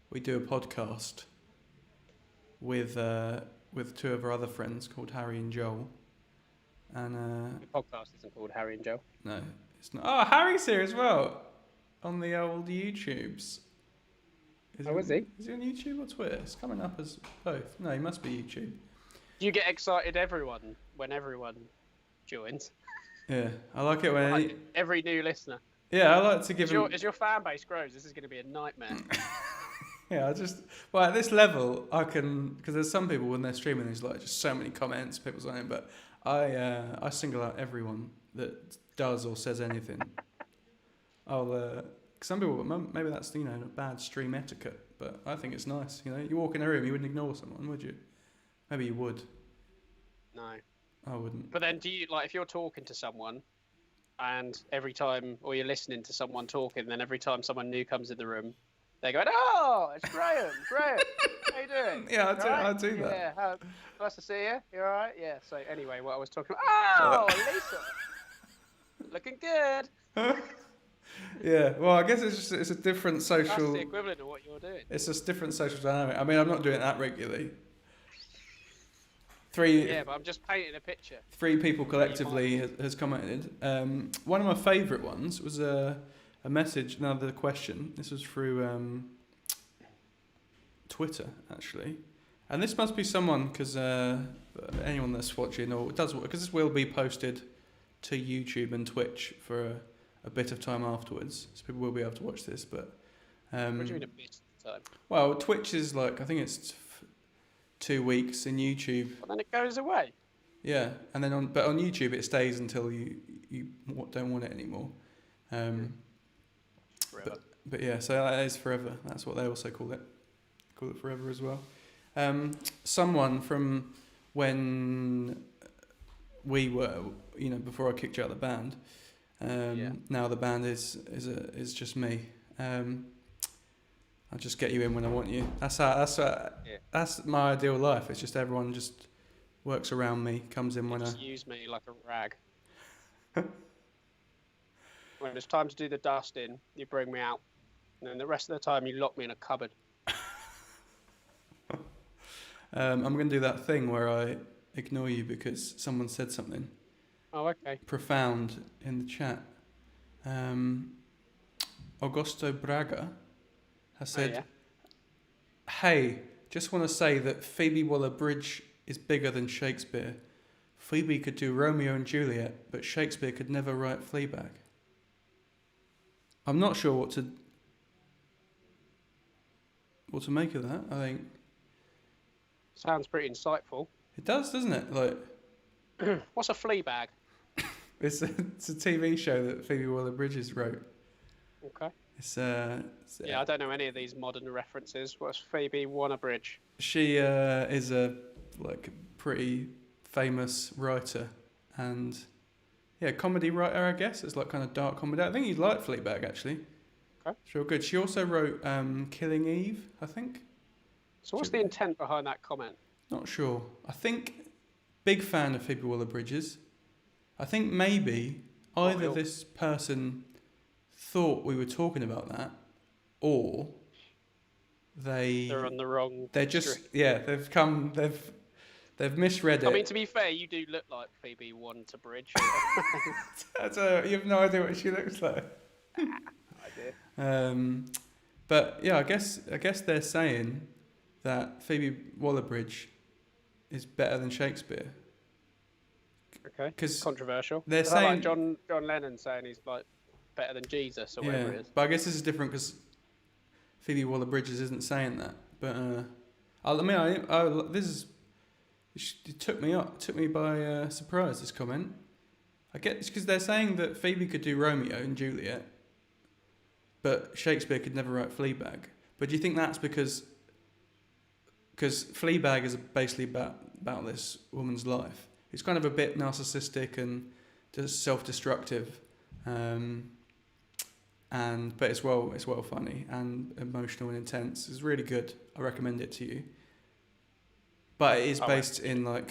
we do a podcast with two of our other friends called Harry and Joel, and The podcast isn't called Harry and Joe. no, it's not. Oh, Harry's here as well on the old YouTubes. Is he? Is he on YouTube or Twitter? It's coming up as both. No, he must be YouTube. Do you get excited when everyone joins? Yeah, I like it when Like every new listener. yeah, I like to give him. As your fan base grows, this is going to be a nightmare. Yeah, at this level, I can, because there's some people when they're streaming, there's like just so many comments, people saying, but I single out everyone that does or says anything. Some people, maybe that's bad stream etiquette, but I think it's nice. You walk in a room, you wouldn't ignore someone, would you? Maybe you would. No. I wouldn't. But then, do you like if you're talking to someone, and every time, or you're listening to someone talking, then every time someone new comes in the room, they go, "Oh, it's Graham. Graham, how you doing? Yeah, I do that. Yeah, nice to see you. You all right? Yeah." So anyway, what I was talking about. Oh, Lisa, looking good. Yeah, well, I guess it's a different social. That's the equivalent of what you're doing. It's just different social dynamic. I mean, I'm not doing that regularly. Three. Yeah, but I'm just painting a picture. 3 people collectively has commented. One of my favourite ones was a message, another question. This was through Twitter, actually. And this must be someone, because anyone that's watching, or does, because this will be posted to YouTube and Twitch for a bit of time afterwards. So people will be able to watch this. But What do you mean a bit of time? well, Twitch is like, I think it's 2 weeks, in YouTube. Well, then it goes away. Yeah, and then on YouTube it stays until you don't want it anymore. Forever. But yeah, so that is forever. That's what they also call it. Call it forever as well. Someone from when we were, before I kicked you out of the band. Now the band is just me. I'll just get you in when I want you. That's my ideal life. It's just everyone just works around me, comes in when Just use me like a rag. When it's time to do the dusting, you bring me out, and then the rest of the time you lock me in a cupboard. I'm going to do that thing where I ignore you because someone said something Oh, okay. profound in the chat. Augusto Braga has said, "Hey, just want to say that Phoebe Waller-Bridge is bigger than Shakespeare. Phoebe could do Romeo and Juliet, but Shakespeare could never write Fleabag." I'm not sure what to make of that. I think Sounds pretty insightful. it does, doesn't it? Like, What's a flea bag? it's a TV show that Phoebe Waller-Bridge wrote. Okay. It's Yeah, I don't know any of these modern references. What's Phoebe Waller-Bridge? She is a pretty famous writer and comedy writer, I guess. It's like kind of dark comedy. I think you'd like Fleabag, actually. Okay. It's real good. She also wrote Killing Eve, I think. So what's the intent behind that comment? Not sure. I think big fan of Phoebe Waller-Bridge's. I think maybe either this person thought we were talking about that, or they're on the wrong. They're just they've misread it. I mean, to be fair, you do look like Phoebe Waller-Bridge. You have no idea what she looks like. I do. But yeah, I guess they're saying that Phoebe Waller-Bridge is better than Shakespeare. Okay. 'Cause controversial. They're Is saying that like John Lennon saying he's like better than Jesus or whatever it is. But I guess this is different because Phoebe Waller-Bridges isn't saying that. But it took me by surprise, this comment. I get it's because they're saying that Phoebe could do Romeo and Juliet, but Shakespeare could never write Fleabag. But do you think that's because Fleabag is basically about this woman's life? It's kind of a bit narcissistic and just self-destructive, but it's well funny and emotional and intense. It's really good. I recommend it to you. But it is based in a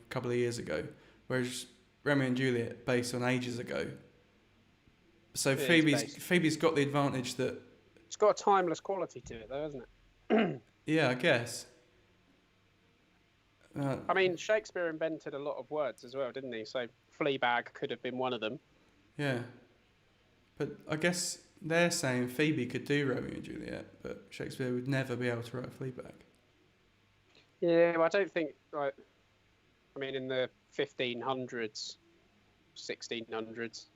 couple of years ago, whereas Romeo and Juliet based on ages ago. So Phoebe's got the advantage that it's got a timeless quality to it, though, hasn't it? Yeah, I guess. I mean, Shakespeare invented a lot of words as well, didn't he? So Fleabag could have been one of them. Yeah. But I guess they're saying Phoebe could do Romeo and Juliet, but Shakespeare would never be able to write Fleabag. Yeah, well, I don't think, in the 1500s, 1600s,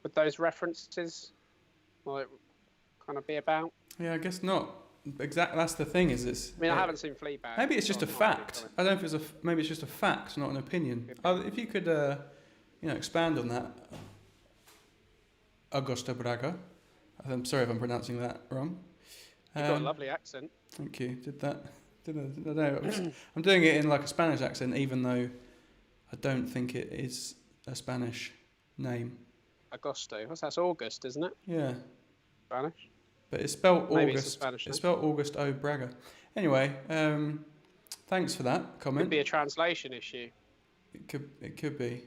would those references, kind of be about? Yeah, I guess not. Exactly, that's the thing. I haven't seen Fleabag. Maybe it's just a fact. I don't know if maybe it's just a fact, not an opinion. If you could, expand on that, Augusto Braga. I'm sorry if I'm pronouncing that wrong. You've got a lovely accent. Thank you. Did that don't know. I'm doing it in like a Spanish accent, even though I don't think it is a Spanish name. Agosto. That's August, isn't it? Yeah, Spanish. but it's spelled Maybe it's a August. Spanish It's name. spelled August O Braga. Anyway, thanks for that Could comment. be a translation issue. It could be,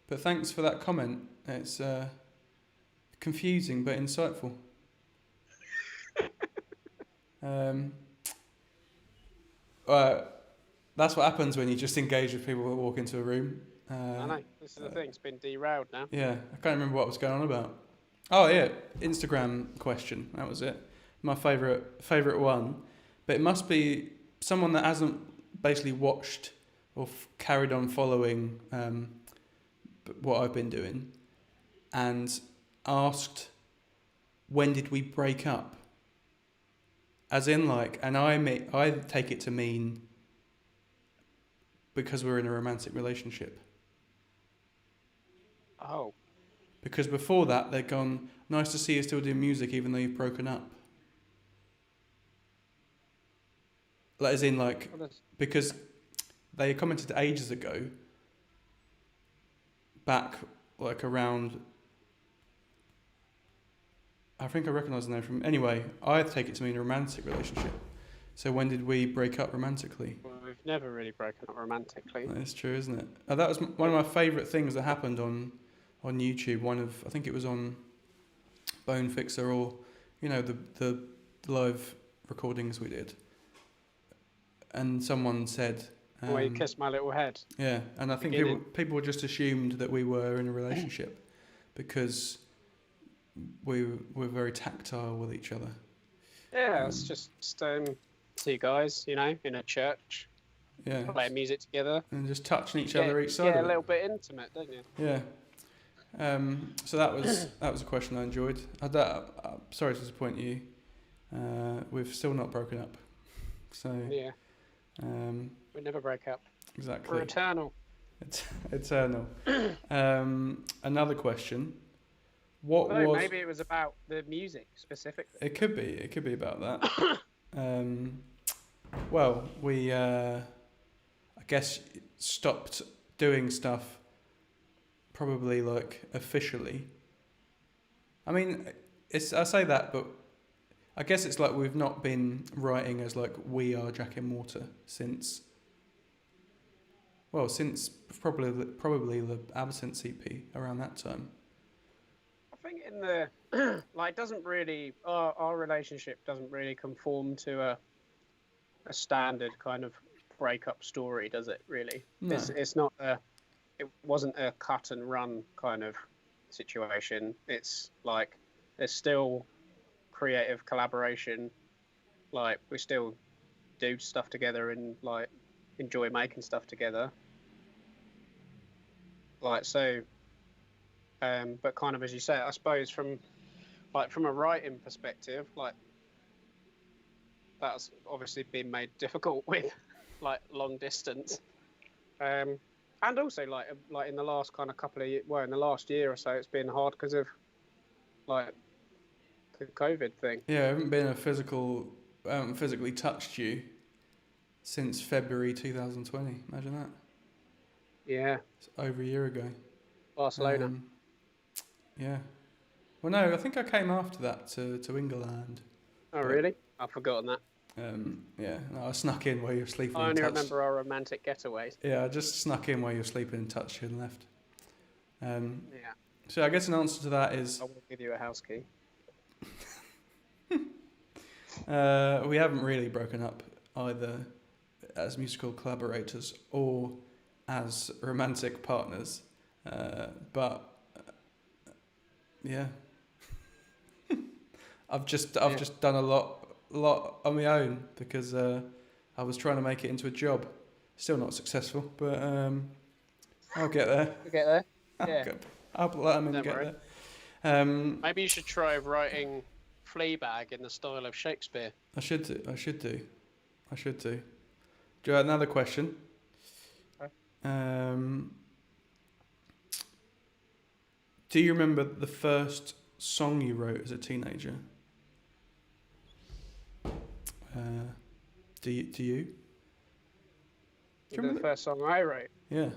but thanks for that comment. It's confusing but insightful. That's what happens when you just engage with people who walk into a room. I know. This is the thing. It's been derailed now. Yeah, I can't remember what was going on about. Oh yeah, Instagram question. That was it. My favourite one, but it must be someone that hasn't basically watched or carried on following what I've been doing, and asked, when did we break up? As in, like, and I take it to mean because we're in a romantic relationship. Oh. Because before that, they'd gone, nice to see you still doing music even though you've broken up. Like, as in, like, because they commented ages ago, back, like, around, I think I recognise the name from, anyway, I take it to mean a romantic relationship. So when did we break up romantically? Well, we've never really broken up romantically. That's true, isn't it? That was one of my favourite things that happened on YouTube. I think it was on Bone Fixer, or, you know, the live recordings we did. And someone said, Where you kissed my little head. yeah, and I think people just assumed that we were in a relationship because we were very tactile with each other. Yeah, it's just two guys, you know, in a church, Yeah, playing music together. and just touching each other each side. Yeah, of a it. little bit intimate, don't you? Yeah. So that was a question I enjoyed. I'm sorry to disappoint you. We've still not broken up. So Yeah. We never break up. exactly. We're eternal. It's eternal. Another question. What No, was? maybe it was about the music specifically. It could be. It could be about that. Well, we I guess stopped doing stuff. Probably like officially. I mean, I say that, but I guess it's like we've not been writing as like We Are Jack and Mortar since probably the Absence EP around that time. I think in the like, doesn't really our relationship doesn't really conform to a standard kind of breakup story, does it? Really, No. It's not it wasn't a cut and run kind of situation. It's like there's still creative collaboration. Like, we still do stuff together and like enjoy making stuff together. Like, so, but kind of as you say, I suppose from a writing perspective, like, that's obviously been made difficult with like long distance. And also like in the last kind of couple of years, well, in the last year or so, it's been hard because of like the COVID thing. Yeah, I haven't been physically touched you since February 2020. Imagine that. Yeah, It's over a year ago. Barcelona. Yeah. Well, no, I think I came after that to England. Oh, really? I've forgotten that. Yeah, no, I snuck in while you were sleeping. I and only touched. remember our romantic getaways. Yeah, I just snuck in while you were sleeping and touched you and left. Yeah, So I guess an answer to that is I will give you a house key. we haven't really broken up either as musical collaborators or as romantic partners. But yeah, I've just done a lot on my own because I was trying to make it into a job. Still not successful, but I'll get there. You get there? Yeah. I'll let them Don't get worry. there. Maybe you should try writing Fleabag in the style of Shakespeare. I should do. Do you have another question? Okay. Do you remember the first song you wrote as a teenager? Do you? Do you The first song I wrote. Yeah.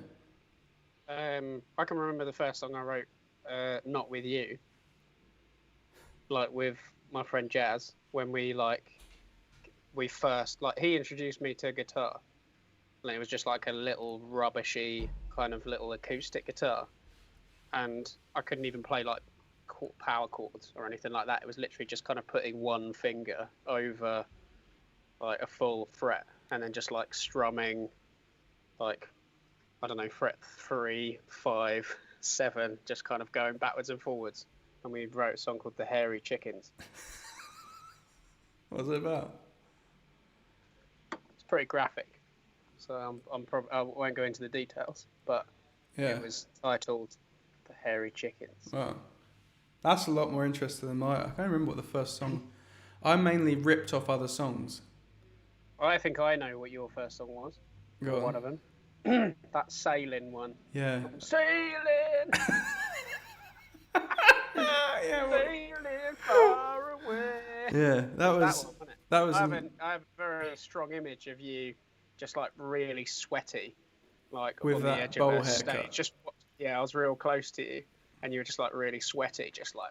I can remember the first song I wrote, not with you, like with my friend Jazz, when we first, like, he introduced me to guitar, and it was just like a little rubbishy kind of little acoustic guitar, and I couldn't even play like power chords or anything like that. It was literally just kind of putting one finger over like a full fret and then just like strumming, like, I don't know, fret 3, 5, 7, just kind of going backwards and forwards. And we wrote a song called The Hairy Chickens. What was it about? It's pretty graphic, so I won't go into the details, but Yeah. it was titled The Hairy Chickens. Wow. That's a lot more interesting than I can't remember what the first song. I mainly ripped off other songs. I think I know what your first song was. Go on. One of them. That sailing one. Yeah. I'm sailing! Yeah, Sailing far away. yeah, that was That one, wasn't it? that was. I have a very strong image of you just like really sweaty, like With on the that edge bowl of a haircut. stage. I was real close to you, and you were just like really sweaty, just like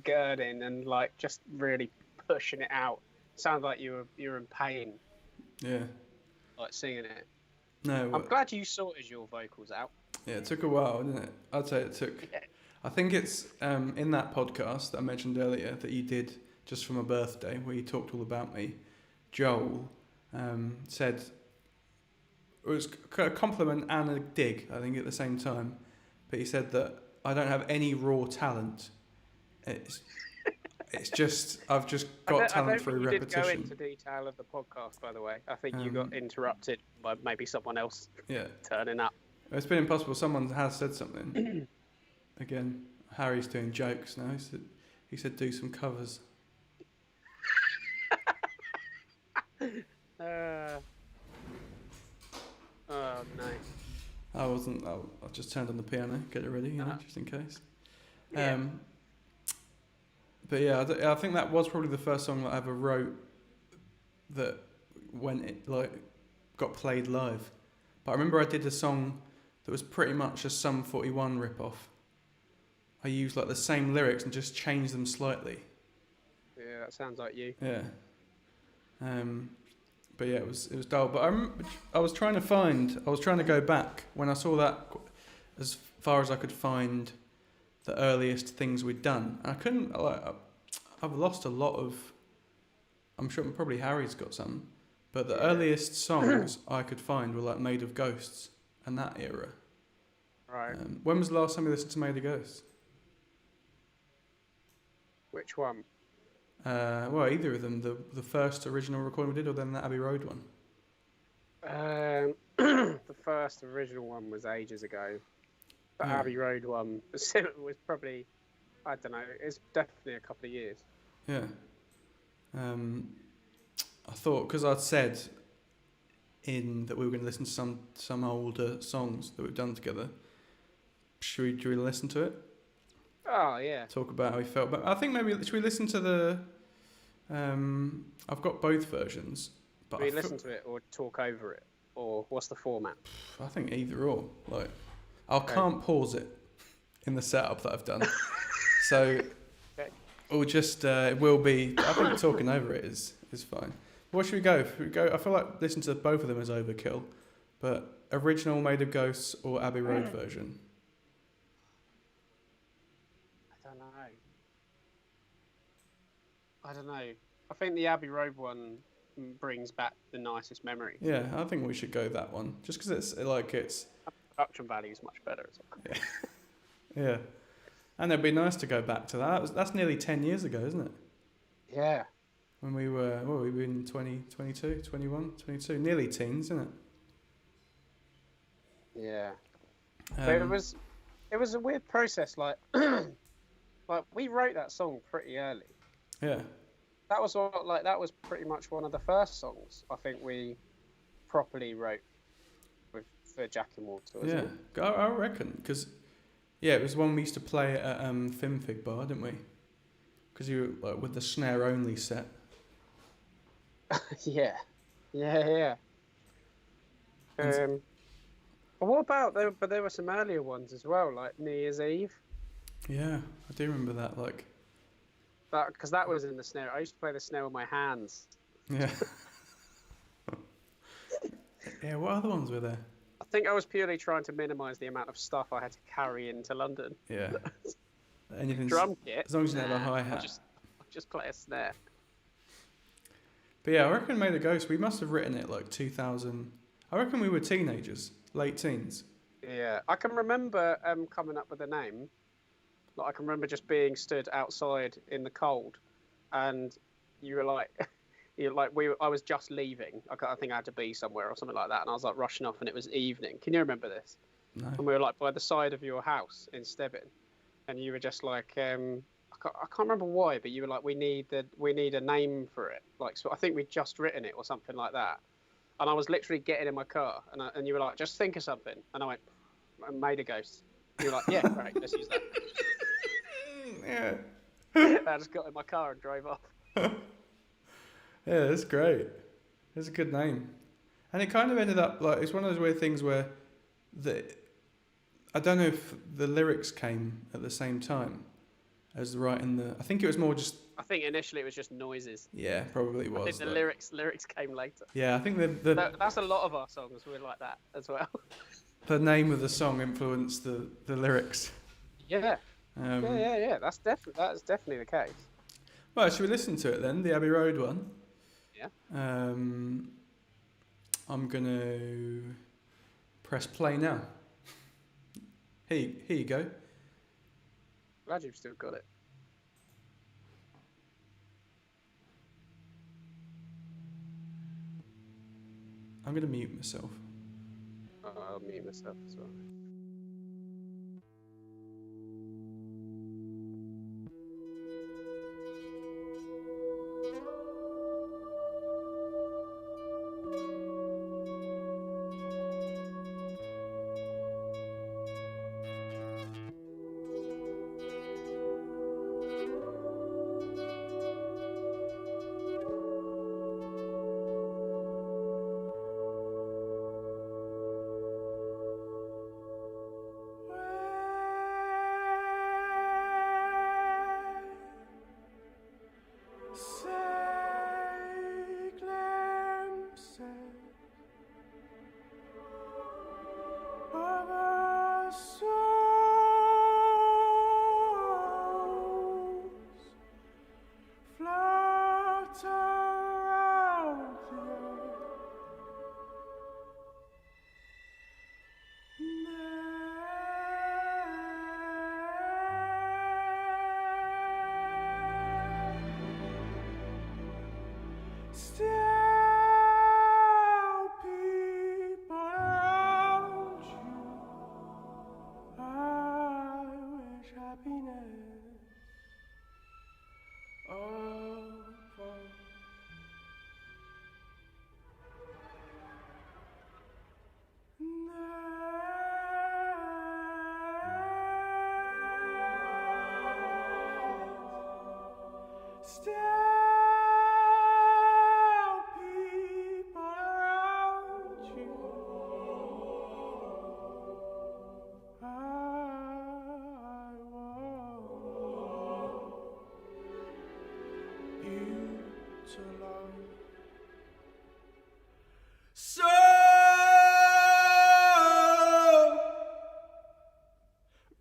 girding and like just really pushing it out. Sounds like you were in pain, Yeah. like singing it. No. I'm glad you sorted your vocals out. Yeah, it took a while, didn't it? I'd say it took. Yeah. I think it's in that podcast that I mentioned earlier that you did just for my birthday, where you talked all about me. Joel said it was a compliment and a dig, I think, at the same time. But he said that I don't have any raw talent. It's just I've just got talent through you repetition. didn't go into detail of the podcast, by the way. I think you got interrupted by maybe someone else turning up. It's been impossible. Someone has said something. Again, Harry's doing jokes now. He said do some covers. Oh no. I just turned on the piano, get it ready, just in case. Yeah. But yeah, I think that was probably the first song that I ever wrote that when it like got played live. But I remember I did a song that was pretty much a Sum 41 rip-off. I used like the same lyrics and just changed them slightly. Yeah, that sounds like you. Yeah. But yeah, it was dull. But I was trying to go back when I saw that as far as I could find the earliest things we'd done. And I couldn't, I've lost a lot of, I'm sure probably Harry's got some, but the earliest songs I could find were like Made of Ghosts and that era. Right. When was the last time you listened to Made of Ghosts? Which one? Well, either of them. The first original recording we did, or then the Abbey Road one. The first original one was ages ago. The Abbey Road one was probably, I don't know, it's definitely a couple of years. Yeah. I thought, because I'd said that we were going to listen to some older songs that we've done together. Should we listen to it? Oh, yeah. Talk about how we felt. But I think maybe, should we listen to the... I've got both versions. But Should we listen to it or talk over it? Or what's the format? I think either or. Like, I can't pause it in the setup that I've done. So, we'll just, it will be... I think talking over it is fine. What should we go? I feel like listening to both of them is overkill. But original Made of Ghosts or Abbey Road version? I don't know. I think the Abbey Road one brings back the nicest memories. Yeah, I think we should go that one. Just because it's... Production value is much better as well. Yeah. And it'd be nice to go back to that. That's nearly 10 years ago, isn't it? Yeah. When we were, we were in 22, 21, 22. Nearly teens, isn't it? Yeah. But it was a weird process. Like, like we wrote that song pretty early. Yeah. That was pretty much one of the first songs I think we properly wrote for Jack and Walter. Yeah, I reckon, because it was one we used to play at Finfig Bar, didn't we? Because you were like with the snare only set. Yeah. Yeah, And yeah. But what about there? But there were some earlier ones as well, like New Year's Eve. yeah, I do remember that. Like, That because that was in the snow. I used to play the snow with my hands. yeah, yeah. What other ones were there? I think I was purely trying to minimise the amount of stuff I had to carry into London. Yeah, anything. Drum kit. As long as you had a hi I'll hat. just play a snare. But yeah, I reckon May the Ghost. We must have written it like 2000. I reckon we were teenagers, late teens. Yeah, I can remember coming up with a name. Like I can remember just being stood outside in the cold, and you were like, I was just leaving. I think I had to be somewhere or something like that, and I was like rushing off, and it was evening. Can you remember this? No. And we were like by the side of your house in Stebbin, and you were just like, I can't remember why, but you were like, we need a name for it. Like, so I think we'd just written it or something like that. And I was literally getting in my car, and you were like, just think of something. And I went, I made a ghost. You were like, yeah, right, let's use that. Yeah. I just got in my car and drove off. Yeah, that's great. It's a good name. And it kind of ended up like, it's one of those weird things where I don't know if the lyrics came at the same time as writing I think it was more just... I think initially it was just noises. Yeah, probably was. I think the lyrics came later. Yeah, I think That's a lot of our songs. We're like that as well. the name of the song influenced the lyrics. Yeah. Yeah. That's definitely the case. Well, should we listen to it then? The Abbey Road one. Yeah. I'm gonna press play now. Here you go. Glad you've still got it. I'm gonna mute myself. I'll mute myself as well.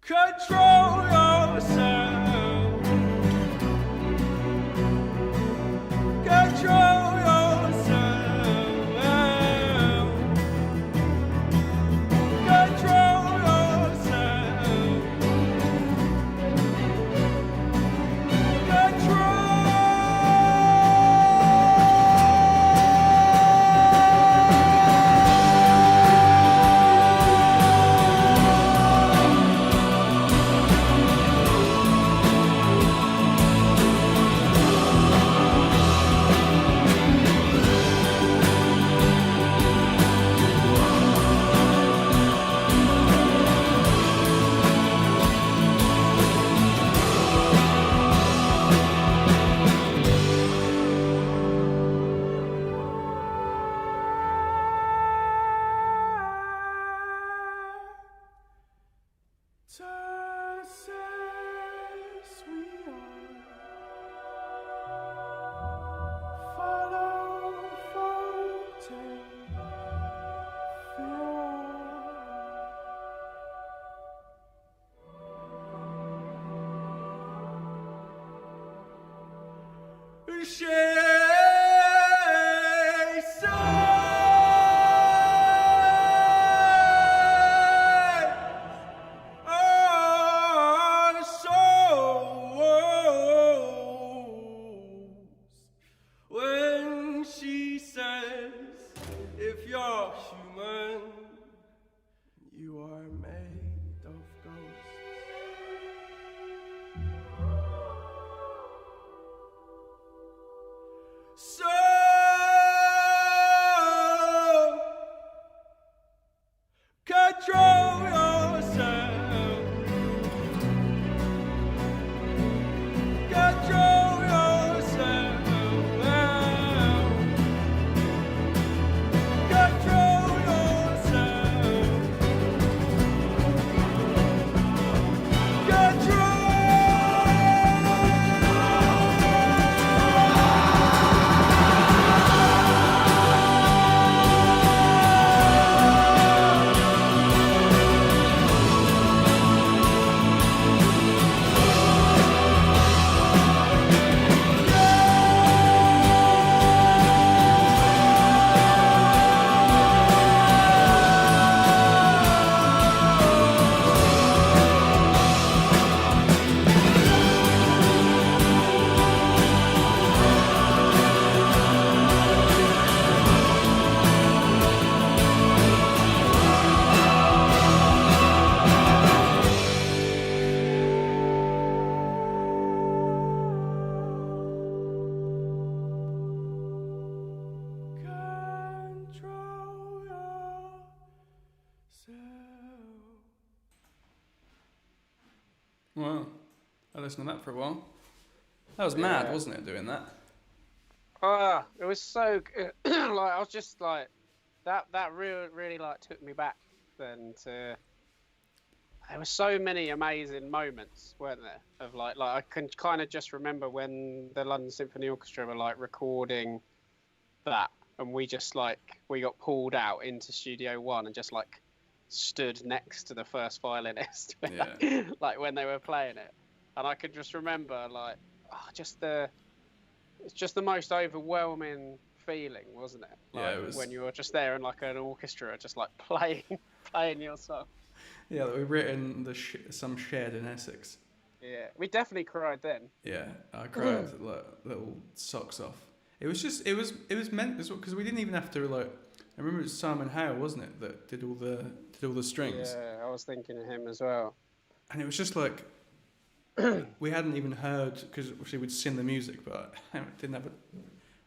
Control yourself. Control yourself. Control yourself. Control. When she says, if you're human, you are made of ghosts. So control yourself. Control yourself. Control yourself. Control yourself. Wow, I listened to that for a while. That was mad, wasn't it, doing that? It was so good. Like I was just like that really like took me back then to. There were so many amazing moments, weren't there? Of like I can kind of just remember when the London Symphony Orchestra were like recording that, and we just like we got pulled out into Studio One and just like stood next to the first violinist, like when they were playing it, and I could just remember like it's just the most overwhelming feeling, wasn't it? Like, Yeah, it was. When you were just there in like an orchestra, just like playing your song. Yeah, that we've written some shed in Essex. Yeah, we definitely cried then. Yeah, I cried like little socks off. It was meant because we didn't even have to like. I remember it was Simon Hale, wasn't it, that did all the strings. Yeah, I was thinking of him as well. And it was just like we hadn't even heard because obviously we'd seen the music, but I didn't have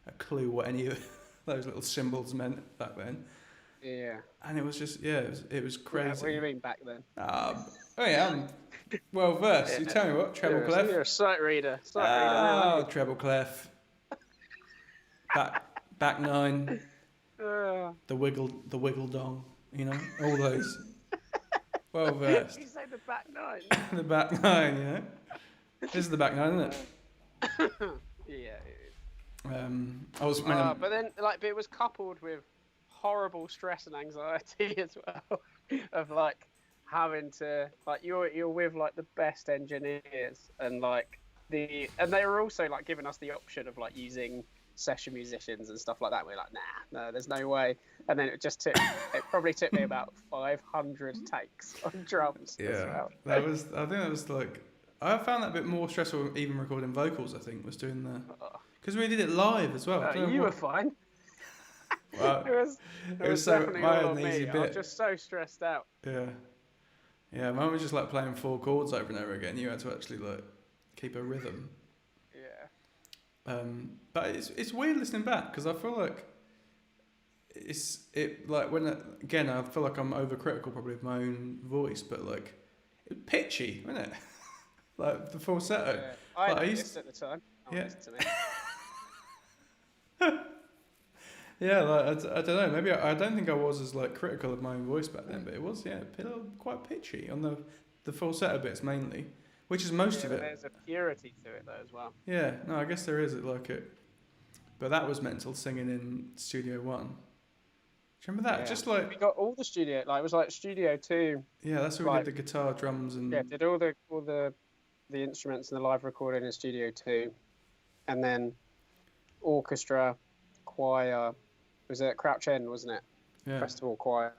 a clue what any of those little symbols meant back then. Yeah. And it was just it was crazy. What do you mean back then? Oh yeah, I'm well versed. Yeah. You tell me what treble clef. You're a sight reader. Oh, treble clef. Back nine. The wiggle dong. You know, all those. Well versed. You say the back nine. The back nine, you know. This is the back nine, isn't it? Yeah. I was. But then, like, it was coupled with horrible stress and anxiety as well, of like having to like you're with like the best engineers and like they were also like giving us the option of like using session musicians and stuff like that. We're like, no, there's no way. And then it probably took me about 500 takes on drums. Yeah, as well. I think that was like I found that a bit more stressful even recording vocals. I think was doing because we did it live as well. You were fine. Well, it was so definitely I all had on an easy me. bit. I was just so stressed out. Yeah. Mine was just like playing 4 chords over and over again. You had to actually like keep a rhythm. Yeah. But it's weird listening back because I feel like again I feel like I'm overcritical probably of my own voice, but like it was pitchy, wasn't it? Like the falsetto. Yeah. I like, noticed at the time. Listen to me. Yeah, like, I don't know. Maybe I don't think I was as like critical of my own voice back then, but it was quite pitchy on the falsetto bits mainly, which is most of it. There's a purity to it though as well. Yeah, no, I guess there is like it, but that was mental singing in Studio One. Do you remember that? Yeah. Just like we got all the studio, like it was like Studio 2. Yeah, that's where we did the guitar, drums, and did all the instruments and the live recording in Studio 2, and then orchestra, choir. It was at Crouch End, wasn't it? Yeah. Festival choir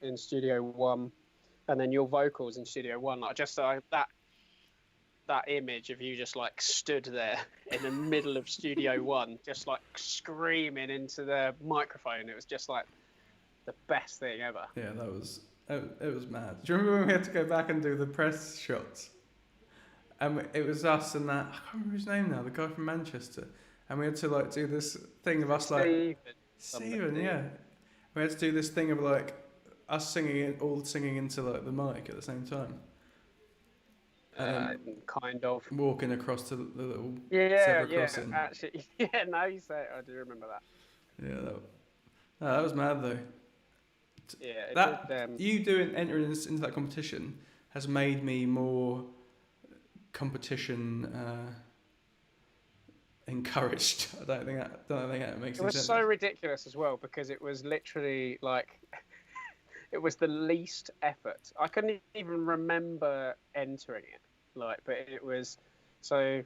in Studio One, and then your vocals in Studio One. Like just that image of you just like stood there in the middle of Studio One, just like screaming into the microphone. It was just like the best thing ever. Yeah, it was mad. Do you remember when we had to go back and do the press shots? And it was us and that, I can't remember his name now, the guy from Manchester. And we had to like do this thing of us like Stephen, yeah. We had to do this thing of like us all singing into like the mic at the same time. Kind of walking across to the little zebra crossing. Actually, yeah. Now you say it, I do remember that. Yeah, that was mad though. Yeah, you entering into that competition has made me more competition encouraged. I don't think that makes sense. It was so ridiculous as well because it was literally like it was the least effort. I couldn't even remember entering it. Like, but it was so.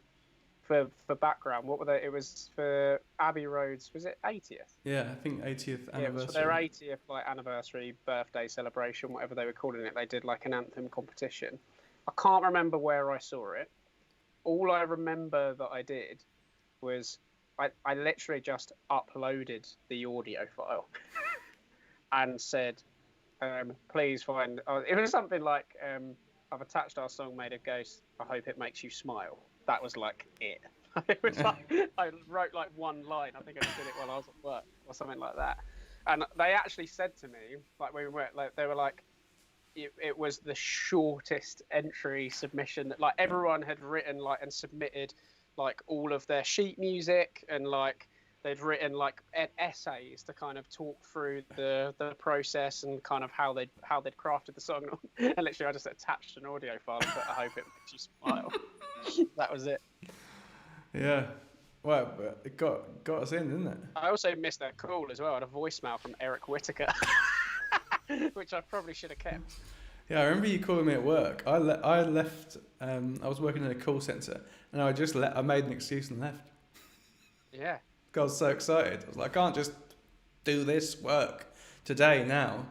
For background, what were they? It was for Abbey Road's. Was it 80th? Yeah, I think 80th anniversary. Yeah, it was for their 80th like anniversary, birthday celebration, whatever they were calling it. They did like an anthem competition. I can't remember where I saw it. All I remember that I did was I literally just uploaded the audio file and said, please find. It was something like, I've attached our song Made of Ghosts. I hope it makes you smile. That was like it. It was like I wrote like one line. I think I did it while I was at work or something like that. And they actually said to me, like when we went, like they were like, it was the shortest entry submission that like everyone had written like and submitted like all of their sheet music and like they'd written like essays to kind of talk through the process and kind of how they'd crafted the song. And literally I just attached an audio file and put, I hope it makes you smile. That was it. Yeah. Well, but it got us in, didn't it? I also missed that call as well. I had a voicemail from Eric Whittaker, which I probably should have kept. Yeah, I remember you calling me at work. I left. I was working in a call centre, and I made an excuse and left. Yeah. I was so excited. I was like, I can't just do this work today now.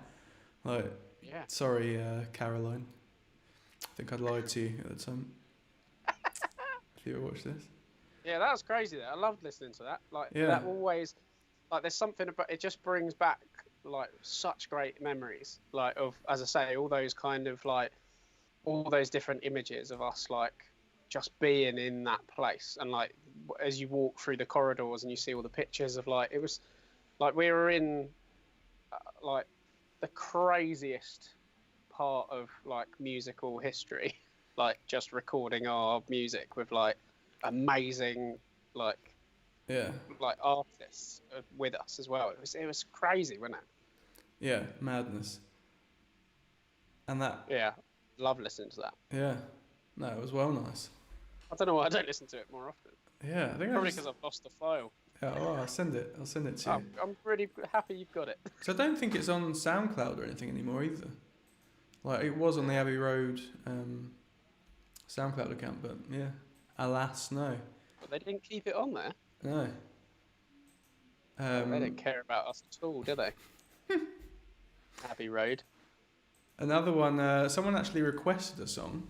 Like, yeah. Sorry, Caroline. I think I lied to you at the time. If you ever watched this. Yeah, that was crazy. I loved listening to that. Like, yeah. That always, like, there's something about it. Just brings back like such great memories. Like of, as I say, all those kind of like, all those different images of us like just being in that place and like as you walk through the corridors and you see all the pictures of like it was like we were in like the craziest part of like musical history, like just recording our music with like amazing like artists with us as well. It was crazy, wasn't it? Yeah, madness. And that love listening to that. Yeah, no, it was well nice. I don't know why I don't listen to it more often. Yeah, I think probably because I've lost the file. Yeah, I'll send it to you. I'm really happy you've got it. So I don't think it's on SoundCloud or anything anymore either. Like it was on the Abbey Road SoundCloud account, but yeah, alas, no. But they didn't keep it on there. No. They didn't care about us at all, do they? Abbey Road. Another one. Someone actually requested a song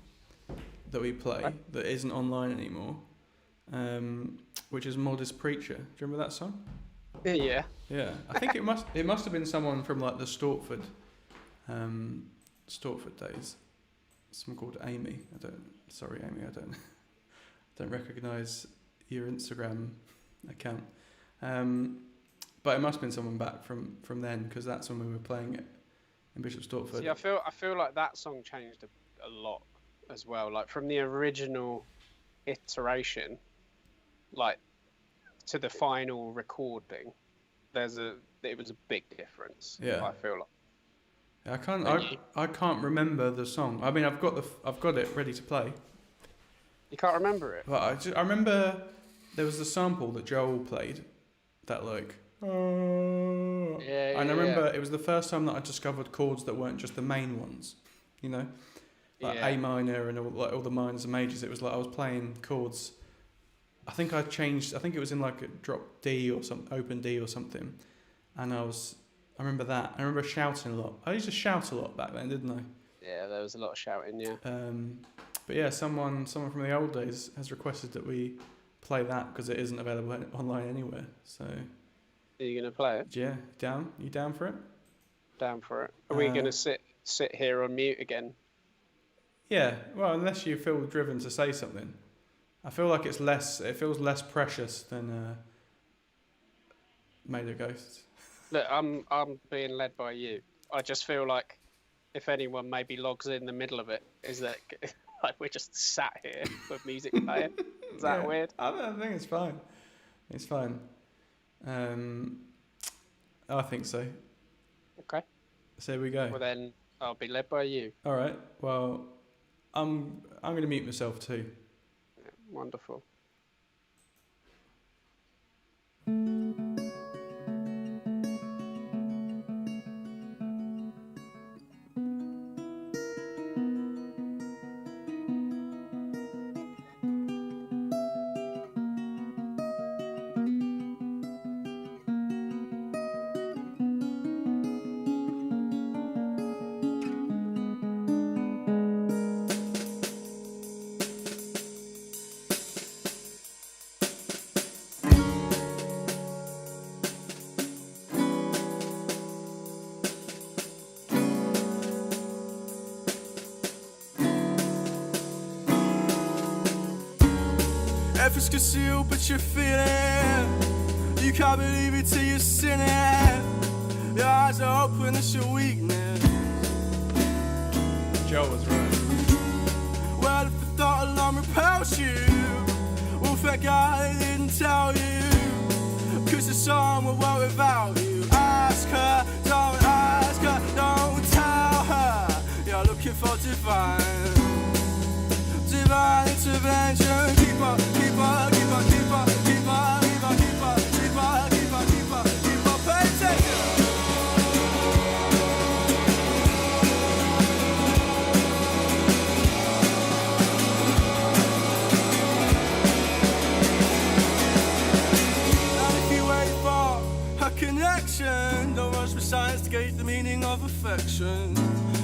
that we play that isn't online anymore, which is "Modest Preacher." Do you remember that song? Yeah. Yeah, I think it must have been someone from like the Stortford days. Someone called Amy. Sorry, Amy. I don't recognise your Instagram account. But it must have been someone back from then because that's when we were playing it in Bishop Stortford. See, I feel like that song changed a lot as well. Like from the original iteration, like to the final recording, it was a big difference. Yeah, I feel like. I can't remember the song. I mean, I've got it ready to play. You can't remember it? But I remember there was a sample that Joel played that like. And I remember it was the first time that I discovered chords that weren't just the main ones, you know, like A minor and all the minors and majors. It was like I was playing chords I think I changed. I think it was in like a drop D or some open D or something, and I remember that. I remember shouting a lot. I used to shout a lot back then, didn't I? Yeah, there was a lot of shouting. Yeah. But yeah, someone from the old days has requested that we play that because it isn't available online anywhere. So. Are you gonna play it? Yeah, down. You down for it? Down for it. Are we gonna sit here on mute again? Yeah. Well, unless you feel driven to say something. I feel like it feels less precious than Made of Ghosts. Look, I'm being led by you. I just feel like if anyone maybe logs in the middle of it, is that like we're just sat here with music playing? Is that weird? I think it's fine. It's fine. I think so. Okay. So here we go. Well then, I'll be led by you. All right. Well, I'm going to mute myself too. Wonderful. Efforts concealed, but you feel it. You can't believe it till you've seen it. Your eyes are open, it's your weakness. Joe was right. Well, if the thought alarm repels you, well, thank God they didn't tell you. Cause the song will work without you. Ask her, don't tell her. You're looking for divine intervention. Keep up, keep up, keep up, keep up, keep up, keep up, keep up, keep up, keep up, keep up, keep up, pay attention. And if you wait for a connection, don't rush for science to gauge the meaning of affection.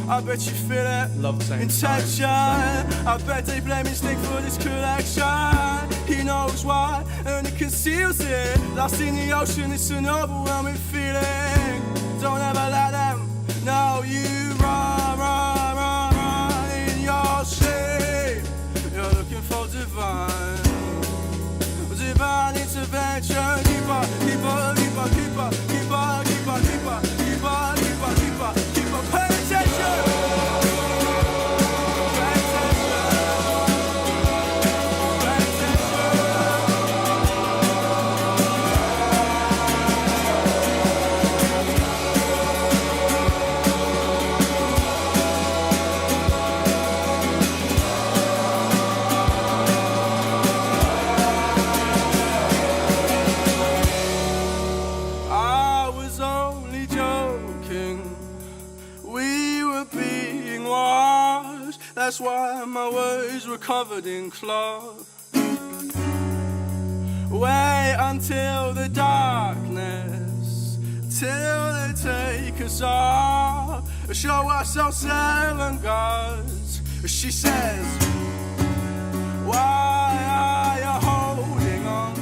I bet you feel it. Love the same intention. I bet they blame instinct for this collection. He knows why, and he conceals it. Lost in the ocean, it's an overwhelming feeling. Don't ever let them know you run in your sleep. You're looking for divine intervention. Keep up, keep up, keep up, keep up, keep up, keep up, keep up, keep up, keep up, keep up, keep up, pay attention. That's why my words were covered in cloth. Wait until the darkness, till they take us off. Show us our 7 gods. She says, why are you holding on?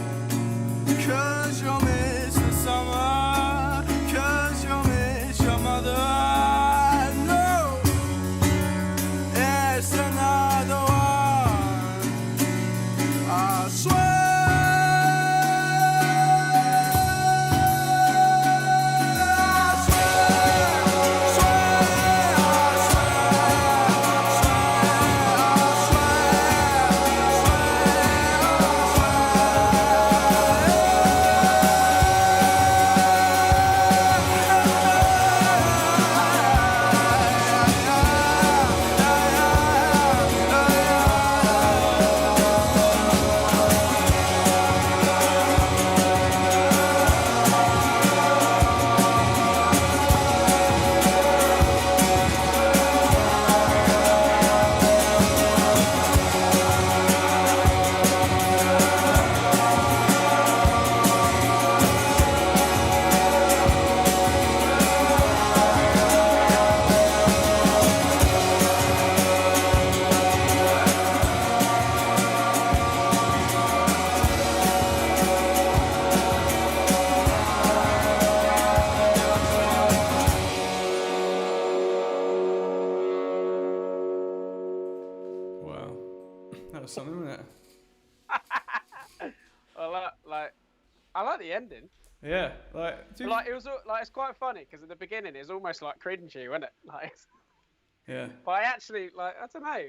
'Cause you'll miss the summer, 'cause you'll miss your mother. Another one, I swear. Yeah, Like it was like it's quite funny because at the beginning it's almost like cringy, wasn't it? Like, yeah, but I actually like I don't know.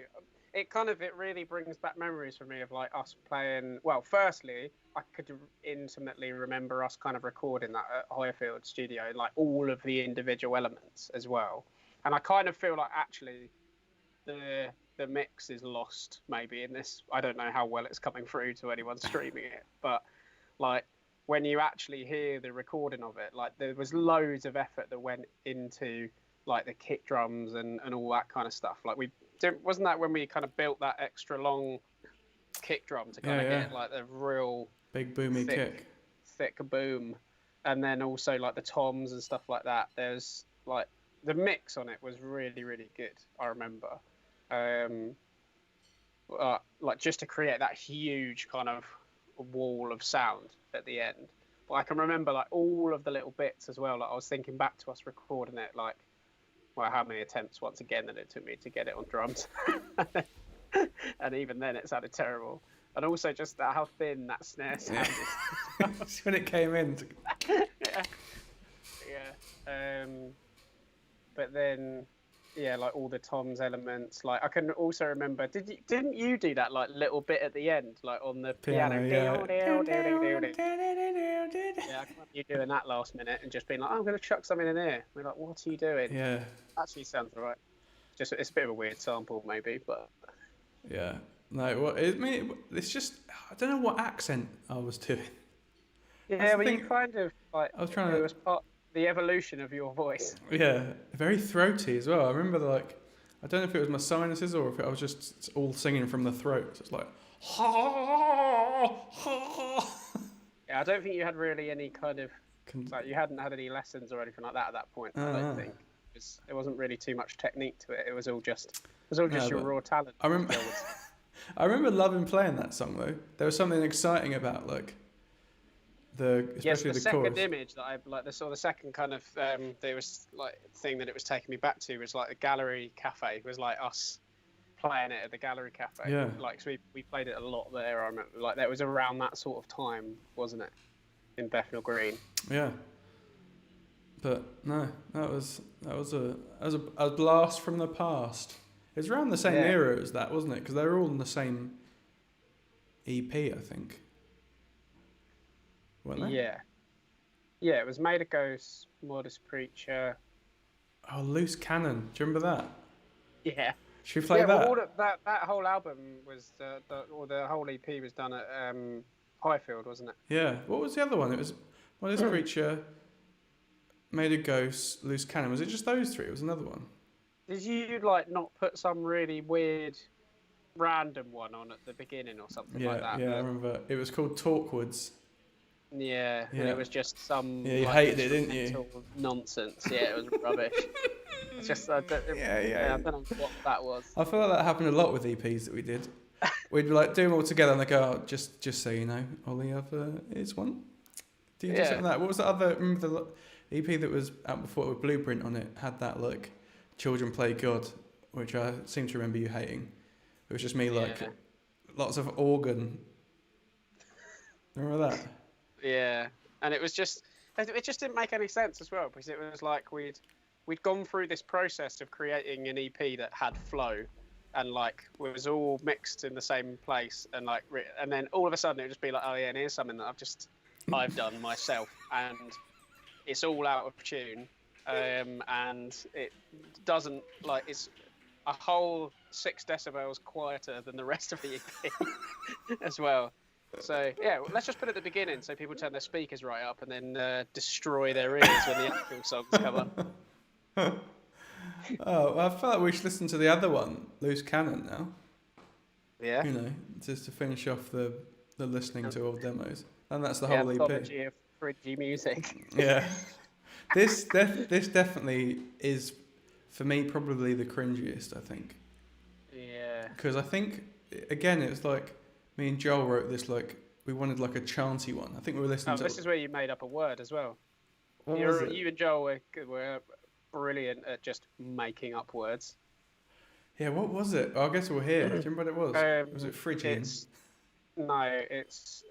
It really brings back memories for me of like us playing. Well, firstly, I could intimately remember us kind of recording that at Highfield Studio, like all of the individual elements as well. And I kind of feel like actually the mix is lost maybe in this. I don't know how well it's coming through to anyone streaming it, but like when you actually hear the recording of it, like there was loads of effort that went into like the kick drums and all that kind of stuff. Like wasn't that when we kind of built that extra long kick drum to kind of get like the real big boomy thick boom, and then also like the toms and stuff like that. There's like the mix on it was really really good. I remember, like just to create that huge kind of wall of sound at the end. But I can remember like all of the little bits as well. Like I was thinking back to us recording it, like, well, how many attempts once again that it took me to get it on drums, and even then it sounded terrible. And also just how thin that snare sounded. When it came in. Yeah. But then, yeah, like all the toms elements. Like I can also remember. Didn't you do that like little bit at the end, like on the piano? Yeah, I remember you doing that last minute and just being like, oh, I'm going to chuck something in here. We're like, what are you doing? Yeah. Actually sounds alright. Just it's a bit of a weird sample maybe, but yeah. No, it's just I don't know what accent I was doing. Yeah, well, you kind of like. I was trying to. It was part the evolution of your voice. Yeah, very throaty as well. I remember like I don't know if it was my sinuses or if I was just all singing from the throat. So it's like. Yeah, I don't think you had really any kind of like you hadn't had any lessons or anything like that at that point. I don't think it wasn't really too much technique to it. It was all just your raw talent. I remember loving playing that song though. There was something exciting about like especially the second chorus. image that I like. The second kind of there was like thing that it was taking me back to was like the Gallery Cafe. It was like us playing it at the Gallery Cafe. Yeah. Like so we played it a lot there. I remember like that was around that sort of time, wasn't it? In Bethnal Green. Yeah. But no, that was a blast from the past. It was around the same era as that, wasn't it? Because they were all in the same EP, I think. Weren't they? Yeah. Yeah, it was Made of Ghosts, Modest Preacher. Oh, Loose Cannon. Do you remember that? Yeah. Should we play that? All that whole album was the whole EP was done at Highfield, wasn't it? Yeah. What was the other one? It was Modest Preacher, Made of Ghosts, Loose Cannon. Was it just those three? It was another one. Did you like not put some really weird random one on at the beginning or something like that? Yeah, I remember. It was called Talkwoods. Yeah, and it was just some. Yeah, you hated it, didn't you? Nonsense. Yeah, it was rubbish. It's just I don't know what that was. I feel like that happened a lot with EPs that we did. We'd like do them all together and they go, oh, just so you know, Ollie, here's one. Do you do something like that? What was the other? Remember the EP that was out before with Blueprint on it had that like Children Play God, which I seem to remember you hating. It was just me like lots of organ. Remember that? Yeah, and it just didn't make any sense as well because it was like we'd gone through this process of creating an EP that had flow and like was all mixed in the same place and like and then all of a sudden it would just be like, oh yeah, and here's something that I've done myself and it's all out of tune and it doesn't like it's a whole 6 decibels quieter than the rest of the EP as well. So yeah, let's just put it at the beginning so people turn their speakers right up and then destroy their ears when the actual songs come up. Oh, well, I feel like we should listen to the other one, Loose Cannon, now. Yeah. You know, just to finish off the listening to all demos, and that's the whole EP. Anthology of fringy music. Yeah. This definitely is, for me, probably the cringiest, I think. Yeah. Because I think, again, it was like, me and Joel wrote this, like, we wanted like a chanty one. I think we were listening to... this is where you made up a word as well. You and Joel were brilliant at just making up words. Yeah, what was it? Oh, I guess we'll hear. Do you remember what it was? Was it Phrygian? No, it's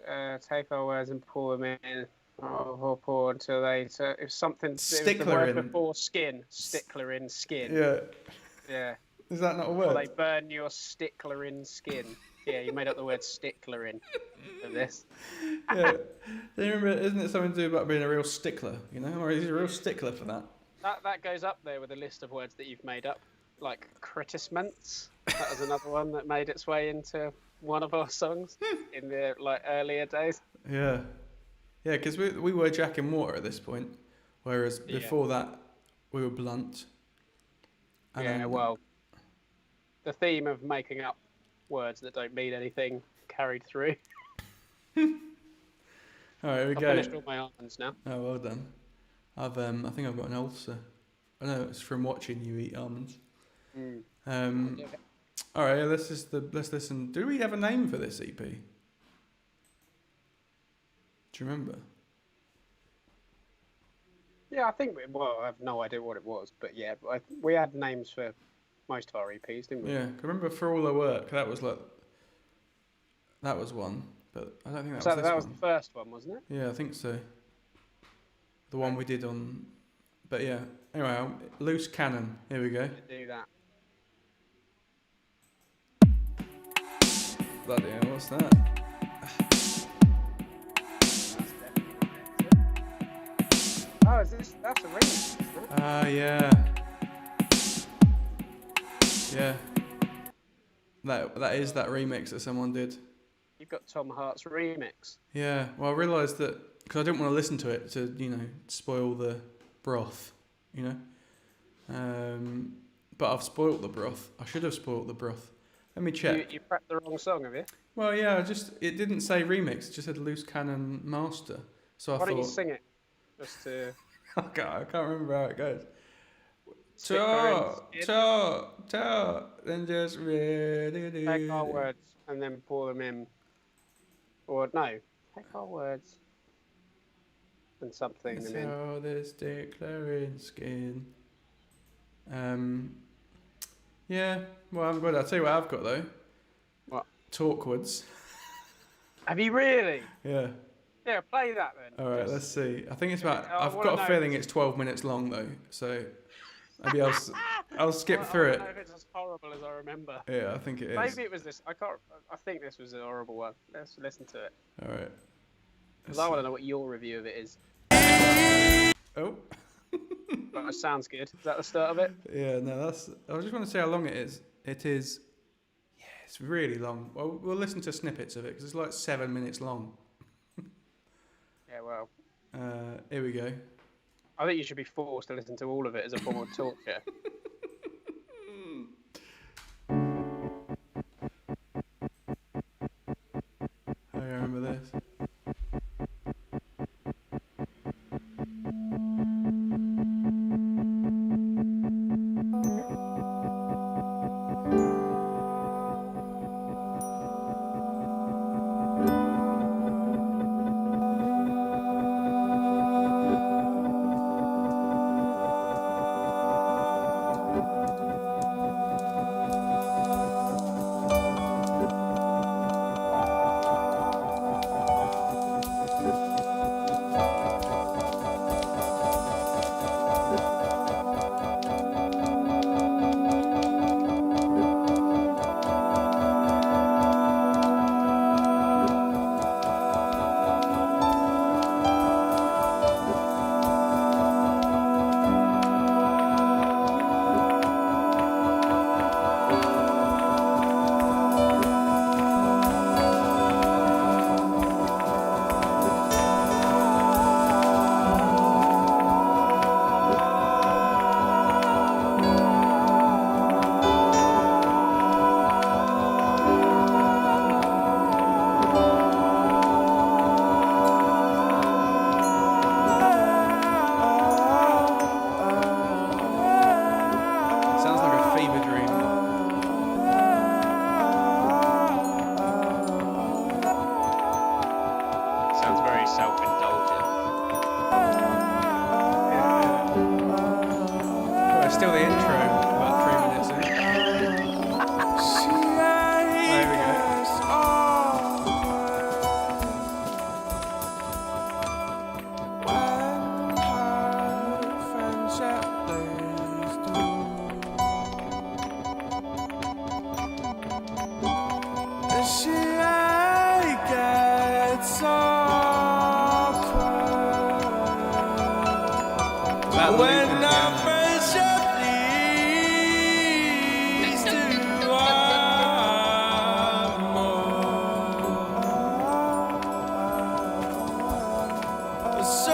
take our words and pour them in. Oh, poor until they. If something. It was the Stickler word in. before skin. Stickler in skin. Yeah. Yeah. Is that not a Or they word? burn your stickler in skin. Yeah, you made up the word stickler in for this. Yeah. Do you remember? Isn't it something to do about being a real stickler? You know, or is he a real stickler for that? That goes up there with a list of words that you've made up, like critisments. That was another one that made its way into one of our songs in the earlier days. Yeah. Yeah, because we were Jack and Water at this point, whereas Yeah. before that we were Blunt. And Yeah, then- well, the theme of making up words that don't mean anything carried through. All right, here we I've go. finished all my almonds now. Oh, well done. I think I've got an ulcer. I know it's from watching you eat almonds. Yeah. All right, let's listen. Do we have a name for this EP? Do you remember? Yeah, I think. I have no idea what it was, but yeah, we had names for most of our EPs, didn't we? Yeah, 'cause I remember For All the Work. That was one, but I don't think that So was this that was one. the first one, wasn't it? Yeah, I think so. The one we did on, but yeah. Anyway, Loose Cannon. Here we go. Do that. Bloody hell, what's that? Oh, is this? That's a remix. Ah, yeah. Yeah. That is that remix that someone did. You've got Tom Hart's remix. Yeah. Well, I realised that because I didn't want to listen to it to spoil the broth, But I've spoilt the broth. I should have spoilt the broth. Let me check. You prepped the wrong song, have you? Well, yeah. It didn't say remix. It just said Loose Cannon Master. So Why I don't you thought. sing it? Just to. I can't remember how it goes. stick her in Talk, then just ready. Take our words and then pour them in. Or no, take our words and something them in. So this declaring skin. Yeah. Well, I've got. I'll tell you what I've got though. What? Talkwards. Have you really? Yeah. Yeah, play that then. All right. Just- Let's see. I think it's about. I I've wanna got a know feeling if it's 12 minutes long though. So maybe I'll skip I through don't it. know if it's as horrible as I remember. Yeah, I think it is. Maybe it was this. I think this was a horrible one. Let's listen to it. All right. Because I want to know what your review of it is. Oh. But it sounds good. Is that the start of it? Yeah, no, that's. I just want to see how long it is. It is. Yeah, it's really long. Well, we'll listen to snippets of it because it's like 7 minutes long. Yeah, well, Here we go. I think you should be forced to listen to all of it as a form of torture. I remember this. Sounds like a fever dream. Sounds very self-indulgent. Well, it's still the intro. About 3 minutes in. There we go. That loop When and our piano. friendship leads to one more. So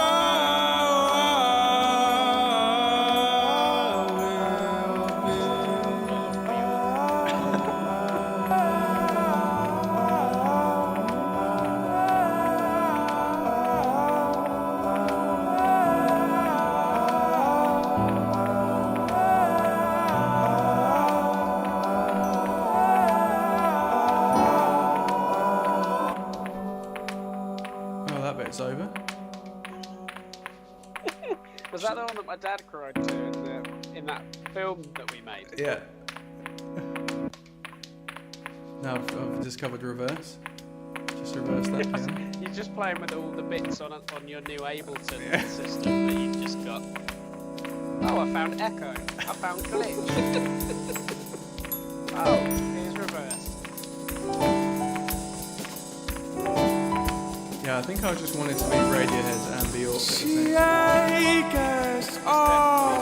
Oh, that bit's over. Was that the one that my dad cried to in that film that we made? Yeah. Now I've discovered reverse. Just reverse that piano. You're just playing with all the bits on your new Ableton system that you just got. Oh, I found echo. I found glitch. Oh, here's reverse. Yeah, I think I just wanted to be Radiohead and Bjork at the same she time. take us all.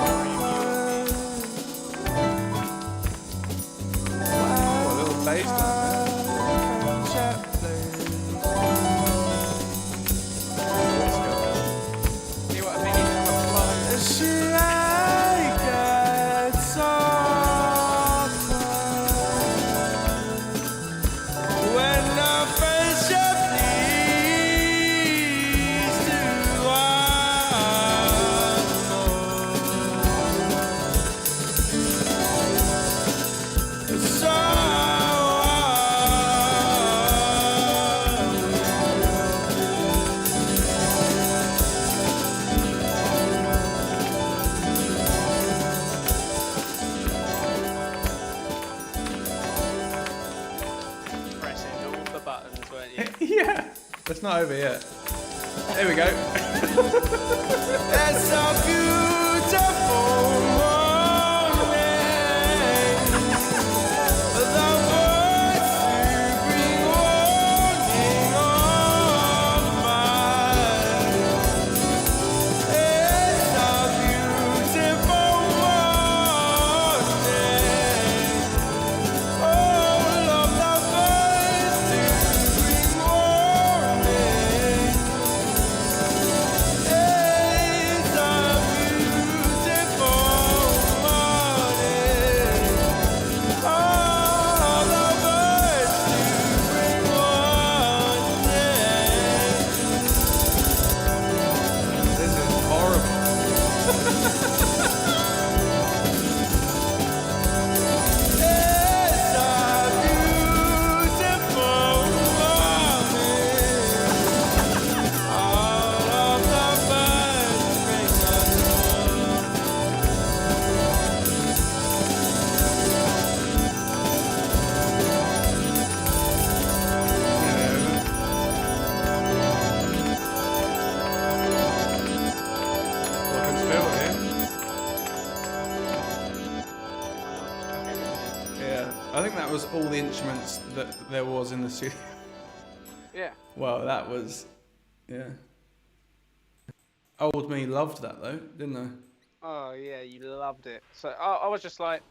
Oh, a little bass line See what I mean? It's a flow. Pressing all the buttons, weren't you? Yeah, that's not over yet. There we go. It's a beautiful morning. The words to bring warning on mine. It's a beautiful morning. All of the words to bring warning. It's a beautiful morning. All the words to bring warning. This is horrible. It's a beautiful morning. All of the birds bring us Look and spill here. Yeah, I think that was all the instruments that there was in the studio. Yeah. Wow, that was, yeah. Old me loved that though, didn't I? Oh yeah, you loved it. So I was just like,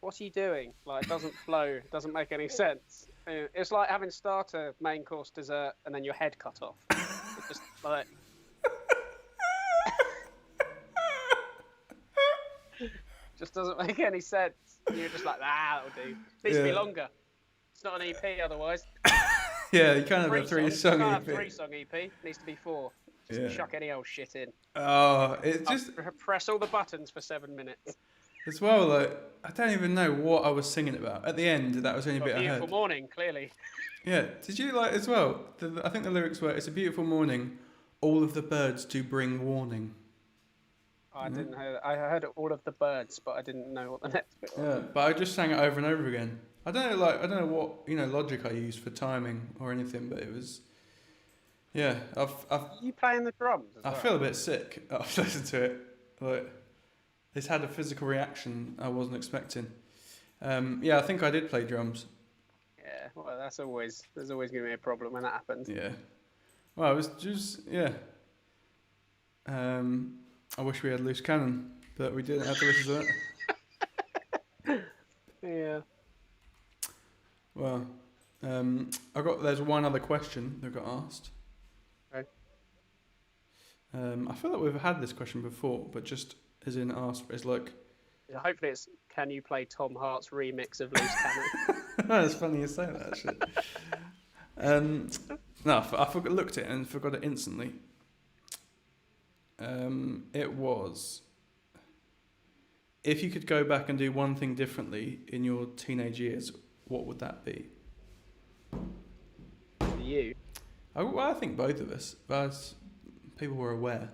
"What are you doing? Like, it doesn't flow. Doesn't make any sense." It's like having starter, main course, dessert, and then your head cut off. It's just like. Just doesn't make any sense. And you're just like, that'll do. Needs to be Yeah. longer. It's not an EP otherwise. Yeah, you can't have a three-song Can't have EP. 3-song EP. Needs to be 4. Just Yeah. chuck any old shit in. Oh, it just Press all the buttons for 7 minutes. as well. Like I don't even know what I was singing about at the end. That was the only A bit I beautiful heard. morning, clearly. Yeah. Did you like as well? I think the lyrics were, "It's a beautiful morning. All of the birds do bring warning." I didn't hear. I heard all of the birds, but I didn't know what the next bit was. Yeah, but I just sang it over and over again. I don't know what logic I used for timing or anything, but it was. Yeah, You playing the drums as I well? feel a bit sick after listening to it. Like, it's had a physical reaction I wasn't expecting. Yeah, I think I did play drums. Yeah, well, there's always going to be a problem when that happens. Yeah. Well, it was just, yeah. I wish we had Loose Cannon, but we didn't have to listen to that. Yeah. Well, there's one other question that got asked. Okay. I feel like we've had this question before, but just as in asked, it's like... Hopefully it's, can you play Tom Hart's remix of Loose Cannon? It's funny you say that, actually. No, I looked at it and forgot it instantly. It was... If you could go back and do one thing differently in your teenage years, what would that be? You? I think both of us, as people were aware.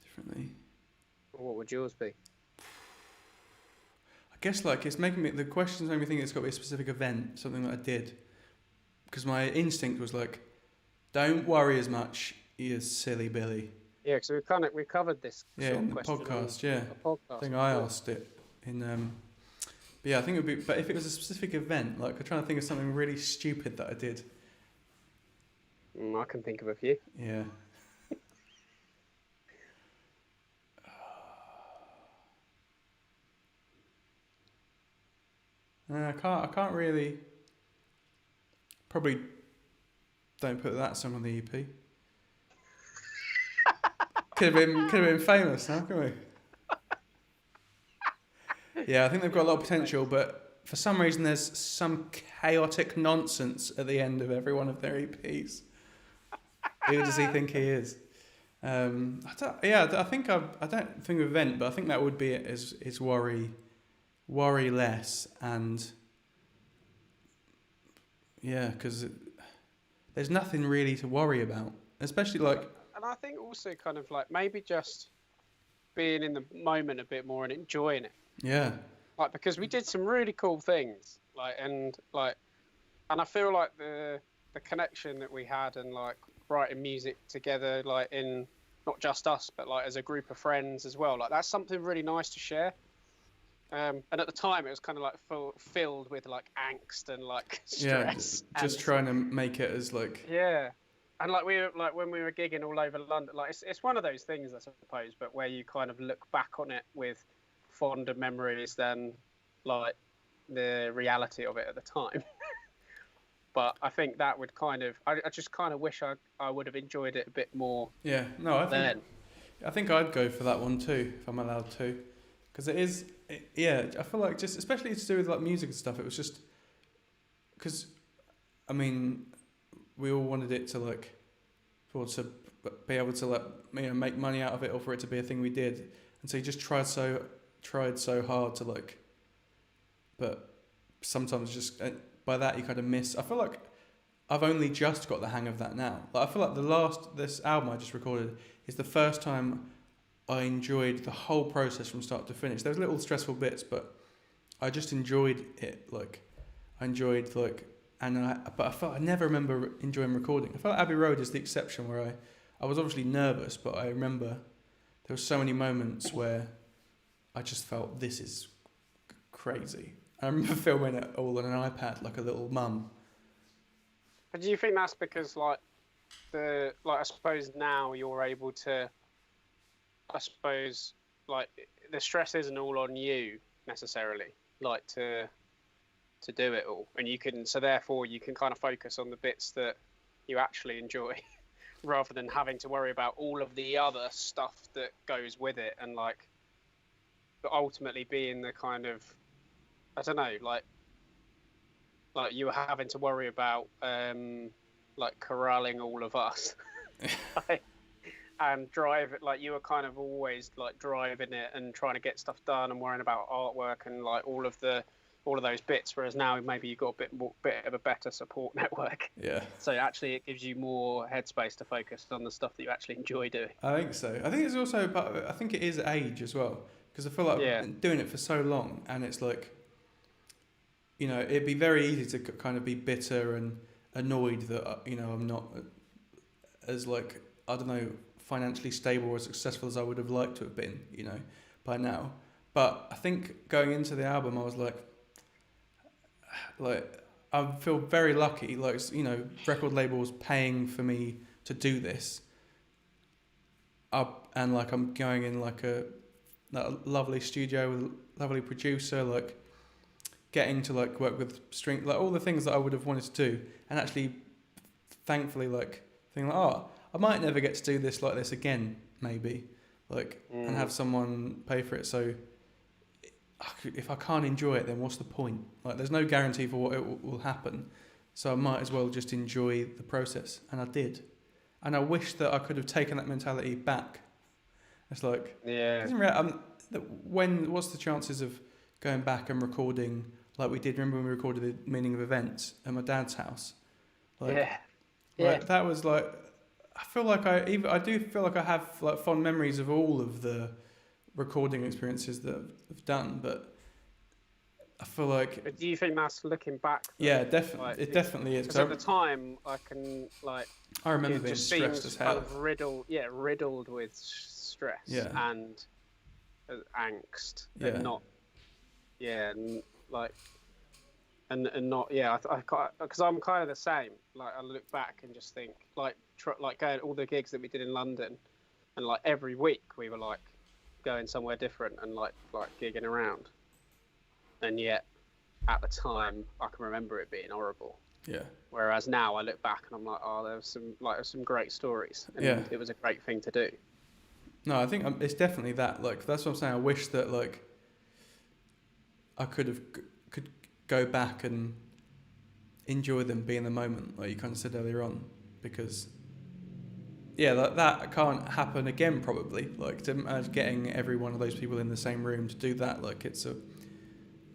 Differently. What would yours be? I guess like it's making me, the questions make me think it's got to be a specific event, something that I did. Because my instinct was like, don't worry as much, you silly Billy. Yeah, because we covered this Yeah, sort in of the question podcast, on yeah. the podcast. I think I asked it in... but yeah, I think it would be... But if it was a specific event, like I'm trying to think of something really stupid that I did. I can think of a few. Yeah. I can't really... Probably don't put that song on the EP. Could have been famous, huh? Couldn't we? Yeah, I think they've got a lot of potential, but for some reason there's some chaotic nonsense at the end of every one of their EPs. Who does he think he is? I don't think of event, but I think that would be it. Is worry less, and yeah, because there's nothing really to worry about, especially like. And I think also kind of like maybe just being in the moment a bit more and enjoying it. Yeah. Like, because we did some really cool things, and I feel like the connection that we had and like writing music together, like in not just us, but like as a group of friends as well. Like that's something really nice to share. And at the time, it was kind of like filled with like angst and like stress. Yeah, just trying to make it as like. Yeah. And like when we were gigging all over London, like it's one of those things, I suppose, but where you kind of look back on it with fonder memories than like the reality of it at the time. But I think that would kind of, I just kind of wish I would have enjoyed it a bit more. Yeah, no, I think I'd go for that one too if I'm allowed to, because I feel like just especially to do with like music and stuff. It was just because, I mean, we all wanted it to like, for to be able to like make money out of it, or for it to be a thing we did, and so you just tried so hard to like, but sometimes just by that you kind of miss. I feel like I've only just got the hang of that now. Like I feel like this album I just recorded is the first time I enjoyed the whole process from start to finish. There was little stressful bits, but I just enjoyed it. Like I enjoyed like. But I felt I never remember enjoying recording. I felt like Abbey Road is the exception where I was obviously nervous, but I remember there were so many moments where I just felt this is crazy. I remember filming it all on an iPad like a little mum. But do you think that's because I suppose now you're able to, I suppose like the stress isn't all on you necessarily, like to do it all, and so therefore you can kind of focus on the bits that you actually enjoy rather than having to worry about all of the other stuff that goes with it, and like but ultimately being the kind of, I don't know, like you were having to worry about like corralling all of us and drive it, like you were kind of always like driving it and trying to get stuff done and worrying about artwork and like all of those bits, whereas now maybe you've got a bit of a better support network. Yeah. So actually it gives you more headspace to focus on the stuff that you actually enjoy doing. I think so. I think it's also part of it. I think it is age as well, because I feel like I've been doing it for so long, and it's like, you know, it'd be very easy to kind of be bitter and annoyed that, you know, I'm not as like, I don't know, financially stable or successful as I would have liked to have been, you know, by now. But I think going into the album, I was like I feel very lucky, like, you know, record labels paying for me to do this. And like I'm going in like a lovely studio with a lovely producer, like getting to like work with string, like all the things that I would have wanted to do, and actually thankfully like thinking like, oh, I might never get to do this like this again, maybe, like, and have someone pay for it. So if I can't enjoy it, then what's the point? Like, there's no guarantee for what it will happen, so I might as well just enjoy the process, and I did. And I wish that I could have taken that mentality back. It's like, what's the chances of going back and recording like we did? Remember when we recorded the Meaning of Events at my dad's house? Like, that was like, I feel like I do feel like I have like fond memories of all of the recording experiences that I've done, but I feel like. But do you think that's looking back? Yeah, definitely. Like, it definitely is. Because at the time, I can like. I remember being stressed as hell. Kind of riddled with stress and angst. Yeah. And not. Yeah, and like. And not because I'm kind of the same. Like I look back and just think like going all the gigs that we did in London, and like every week we were like going somewhere different and like gigging around, and yet at the time I can remember it being horrible. Yeah. Whereas now I look back and I'm like, oh, there's some great stories, and it was a great thing to do. No, I think it's definitely that. Like that's what I'm saying. I wish that like I could go back and enjoy them, be in the moment, like you kind of said earlier on, because that can't happen again probably. Like getting every one of those people in the same room to do that, like it's and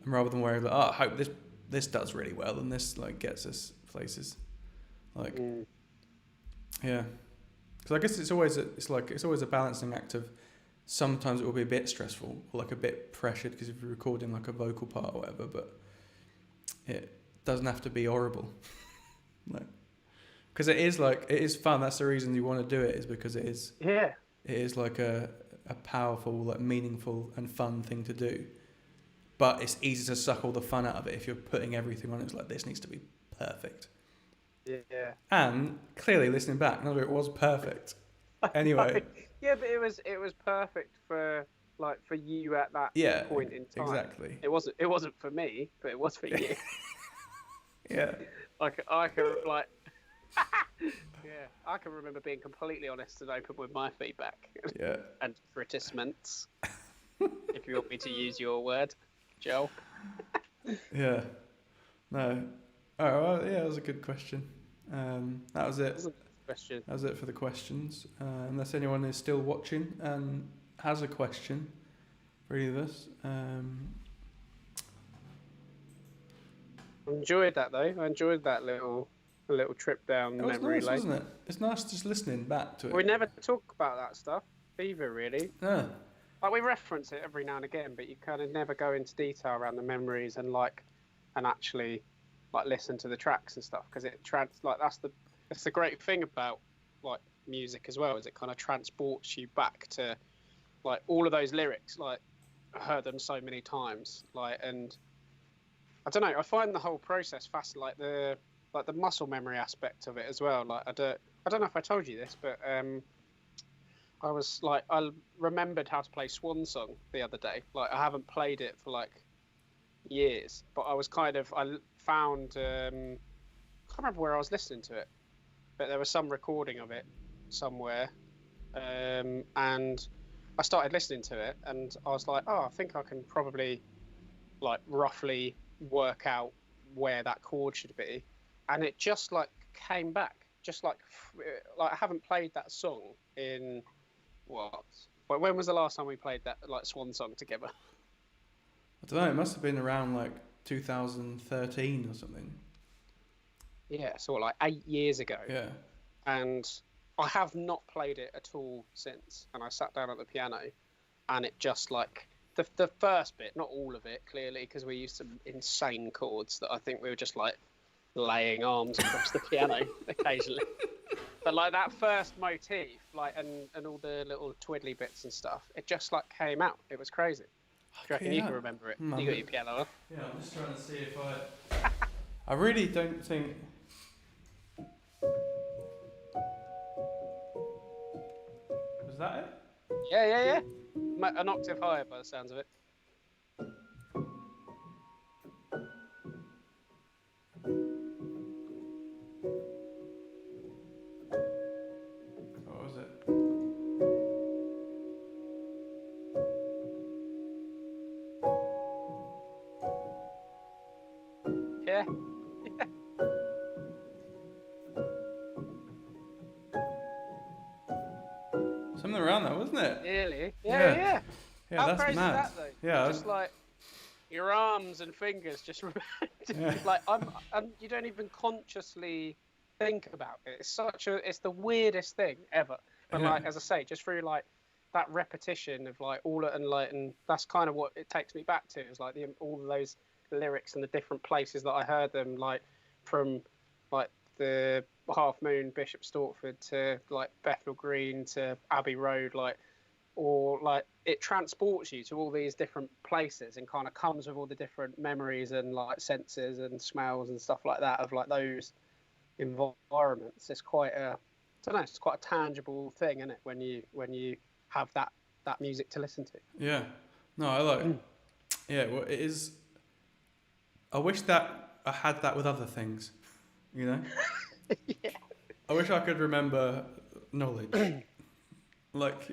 rather than worry like, oh, I hope this does really well and this like gets us places, like because I guess it's always a balancing act of sometimes it will be a bit stressful or like a bit pressured because if you're recording like a vocal part or whatever, but it doesn't have to be horrible. Like, because it is fun. That's the reason you want to do it, is because it is like a powerful, like meaningful and fun thing to do. But it's easy to suck all the fun out of it if you're putting everything on it. It's like, this needs to be perfect. Yeah. And clearly, listening back, none of it was perfect. Anyway. Yeah, but it was perfect for you at that point in time. Exactly. It wasn't for me, but it was for you. Yeah. I can remember being completely honest and open with my feedback. Yeah. And criticisms, if you want me to use your word, Joel. Yeah. No. Oh, well, yeah, that was a good question. That was it. Question. That was it for the questions. Unless anyone is still watching and has a question for either of us. I enjoyed that though. I enjoyed that little trip down memory lane. Wasn't it? It's nice just listening back to it. We never talk about that stuff either, really. No. Like we reference it every now and again, but you kind of never go into detail around the memories and actually like listen to the tracks and stuff, because that's the great thing about like music as well, is it kind of transports you back to like all of those lyrics. Like I heard them so many times, and I don't know, I find the whole process fascinating, like the muscle memory aspect of it as well. Like I don't know if I told you this, but I remembered how to play Swan Song the other day. Like I haven't played it for like years, but I found I can't remember where I was listening to it, but there was some recording of it somewhere, and I started listening to it, and I was like, oh, I think I can probably like roughly work out where that chord should be, and it just like came back, just like I haven't played that song in when was the last time we played that like Swan Song together? I don't know, it must have been around like 2013 or something. Yeah, so like 8 years ago. Yeah. And I have not played it at all since. And I sat down at the piano, and it just like the first bit, not all of it, clearly, because we used some insane chords that I think we were just like laying arms across the piano occasionally. But like that first motif, like and all the little twiddly bits and stuff, it just like came out. It was crazy. Do you reckon you can remember it? You got your piano on? Yeah, I'm just trying to see if I really don't think. that it? Yeah. An octave higher by the sounds of it. What was it? Yeah. Something around that, wasn't it? Really? Yeah. Yeah. Yeah, How that's crazy mad. is that though? Yeah. Just like your arms and fingers just Yeah. like you don't even consciously think about it. It's the weirdest thing ever. But Yeah. like as I say, just through like that repetition of like and that's kind of what it takes me back to. Is like all of those lyrics and the different places that I heard them, like from like the Half Moon, Bishop Stortford to like Bethnal Green to Abbey Road, like, or like it transports you to all these different places and kind of comes with all the different memories and like senses and smells and stuff like that of like those environments. It's quite a, I don't know, it's quite a tangible thing, isn't it, when you have that music to listen to. Yeah. No, I like it. Yeah, well, it is. I wish that I had that with other things, you know? Yeah. I wish I could remember knowledge. Like,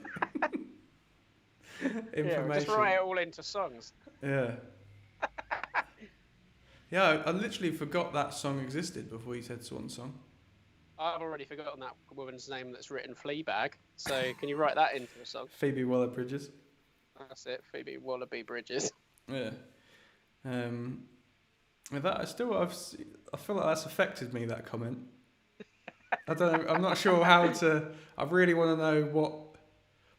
information. Yeah, just write it all into songs. Yeah. Yeah, I literally forgot that song existed before you said Swan Song. I've already forgotten that woman's name that's written Fleabag, so can you write that into a song? Phoebe Waller-Bridges. That's it, Phoebe Wallaby-Bridges. Yeah. With that, I feel like that's affected me, that comment. I don't know, I'm not sure how to, I really want to know what,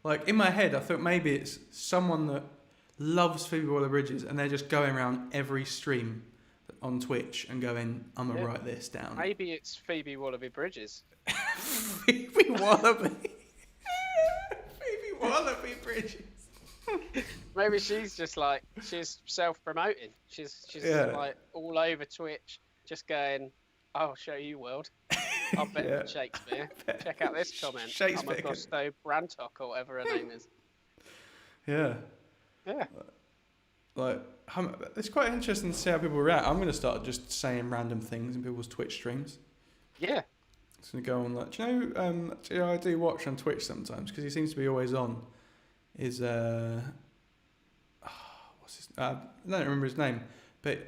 like in my head, I thought maybe it's someone that loves Phoebe Waller-Bridges and they're just going around every stream on Twitch and going, I'm going to write this down. Maybe it's Phoebe Wallaby-Bridges. Phoebe Wallaby. Phoebe Wallaby-Bridges. Maybe she's just like, she's self-promoting. She's like all over Twitch, just going, I'll show you world. I'll bet Shakespeare. Check out this comment. Shakespeare. I'm a Gusto Brantock or whatever her name is. Yeah. Yeah. Like, it's quite interesting to see how people react. I'm going to start just saying random things in people's Twitch streams. Yeah. It's going to go on like, do you know, I do watch on Twitch sometimes because he seems to be always on. Is what's his? I don't remember his name, but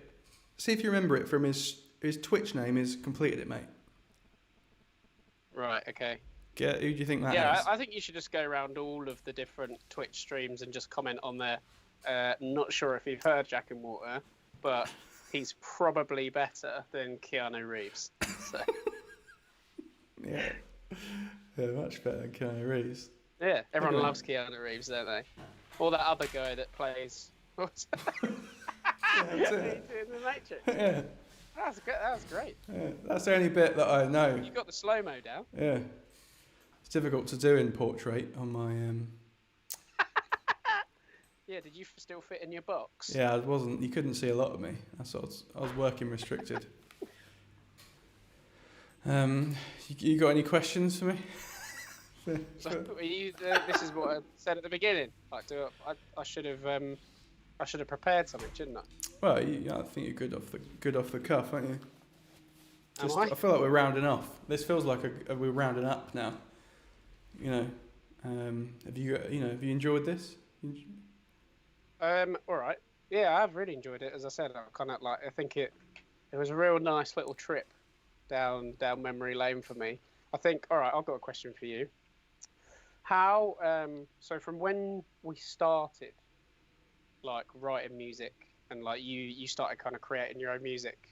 see if you remember it from his Twitch name is Completed It, mate. Right. Okay. Who do you think that is? Yeah, I think you should just go around all of the different Twitch streams and just comment on there. Not sure if you've heard Jack and Water, but he's probably better than Keanu Reeves. So. Yeah, much better than Keanu Reeves. Yeah, everyone loves Keanu Reeves, don't they? Or that other guy that plays. What's That's it. in the Matrix. Yeah. That was great. Yeah, that's the only bit that I know. You got the slow mo down. Yeah, it's difficult to do in portrait on my. Yeah, did you still fit in your box? Yeah, I wasn't. You couldn't see a lot of me. I was working restricted. You got any questions for me? So, this is what I said at the beginning. Like, I should have prepared something, shouldn't I? Well, I think you're good off the cuff, aren't you? I feel like we're rounding off. This feels like we're rounding up now. You know, have you enjoyed this? All right. Yeah, I've really enjoyed it. As I said, I think it was a real nice little trip down memory lane for me. I think. All right, I've got a question for you. How? So from when we started, like writing music, and like you started kind of creating your own music,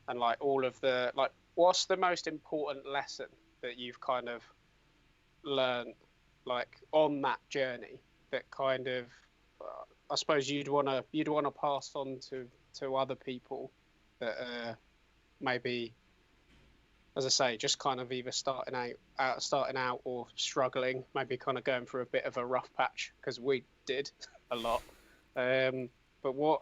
and like all of the like, what's the most important lesson that you've kind of learned, like on that journey, that kind of I suppose you'd want to pass on to other people that maybe, as I say, just kind of either starting out or struggling, maybe kind of going through a bit of a rough patch, because we did a lot. But what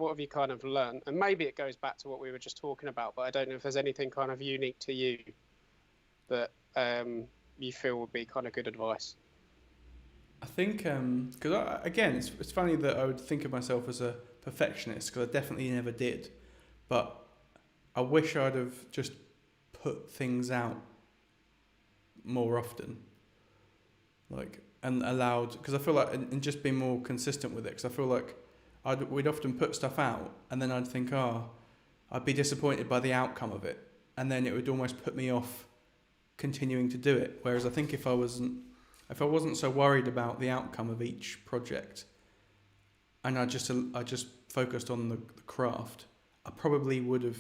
have you kind of learned? And maybe it goes back to what we were just talking about, but I don't know if there's anything kind of unique to you that you feel would be kind of good advice. I think because again, it's funny that I would think of myself as a perfectionist because I definitely never did, but I wish I'd have just put things out more often, like and allowed because I feel like and just being more consistent with it because I feel like we'd often put stuff out and then I'd think I'd be disappointed by the outcome of it and then it would almost put me off continuing to do it. Whereas I think if I wasn't so worried about the outcome of each project and I just focused on the craft, I probably would have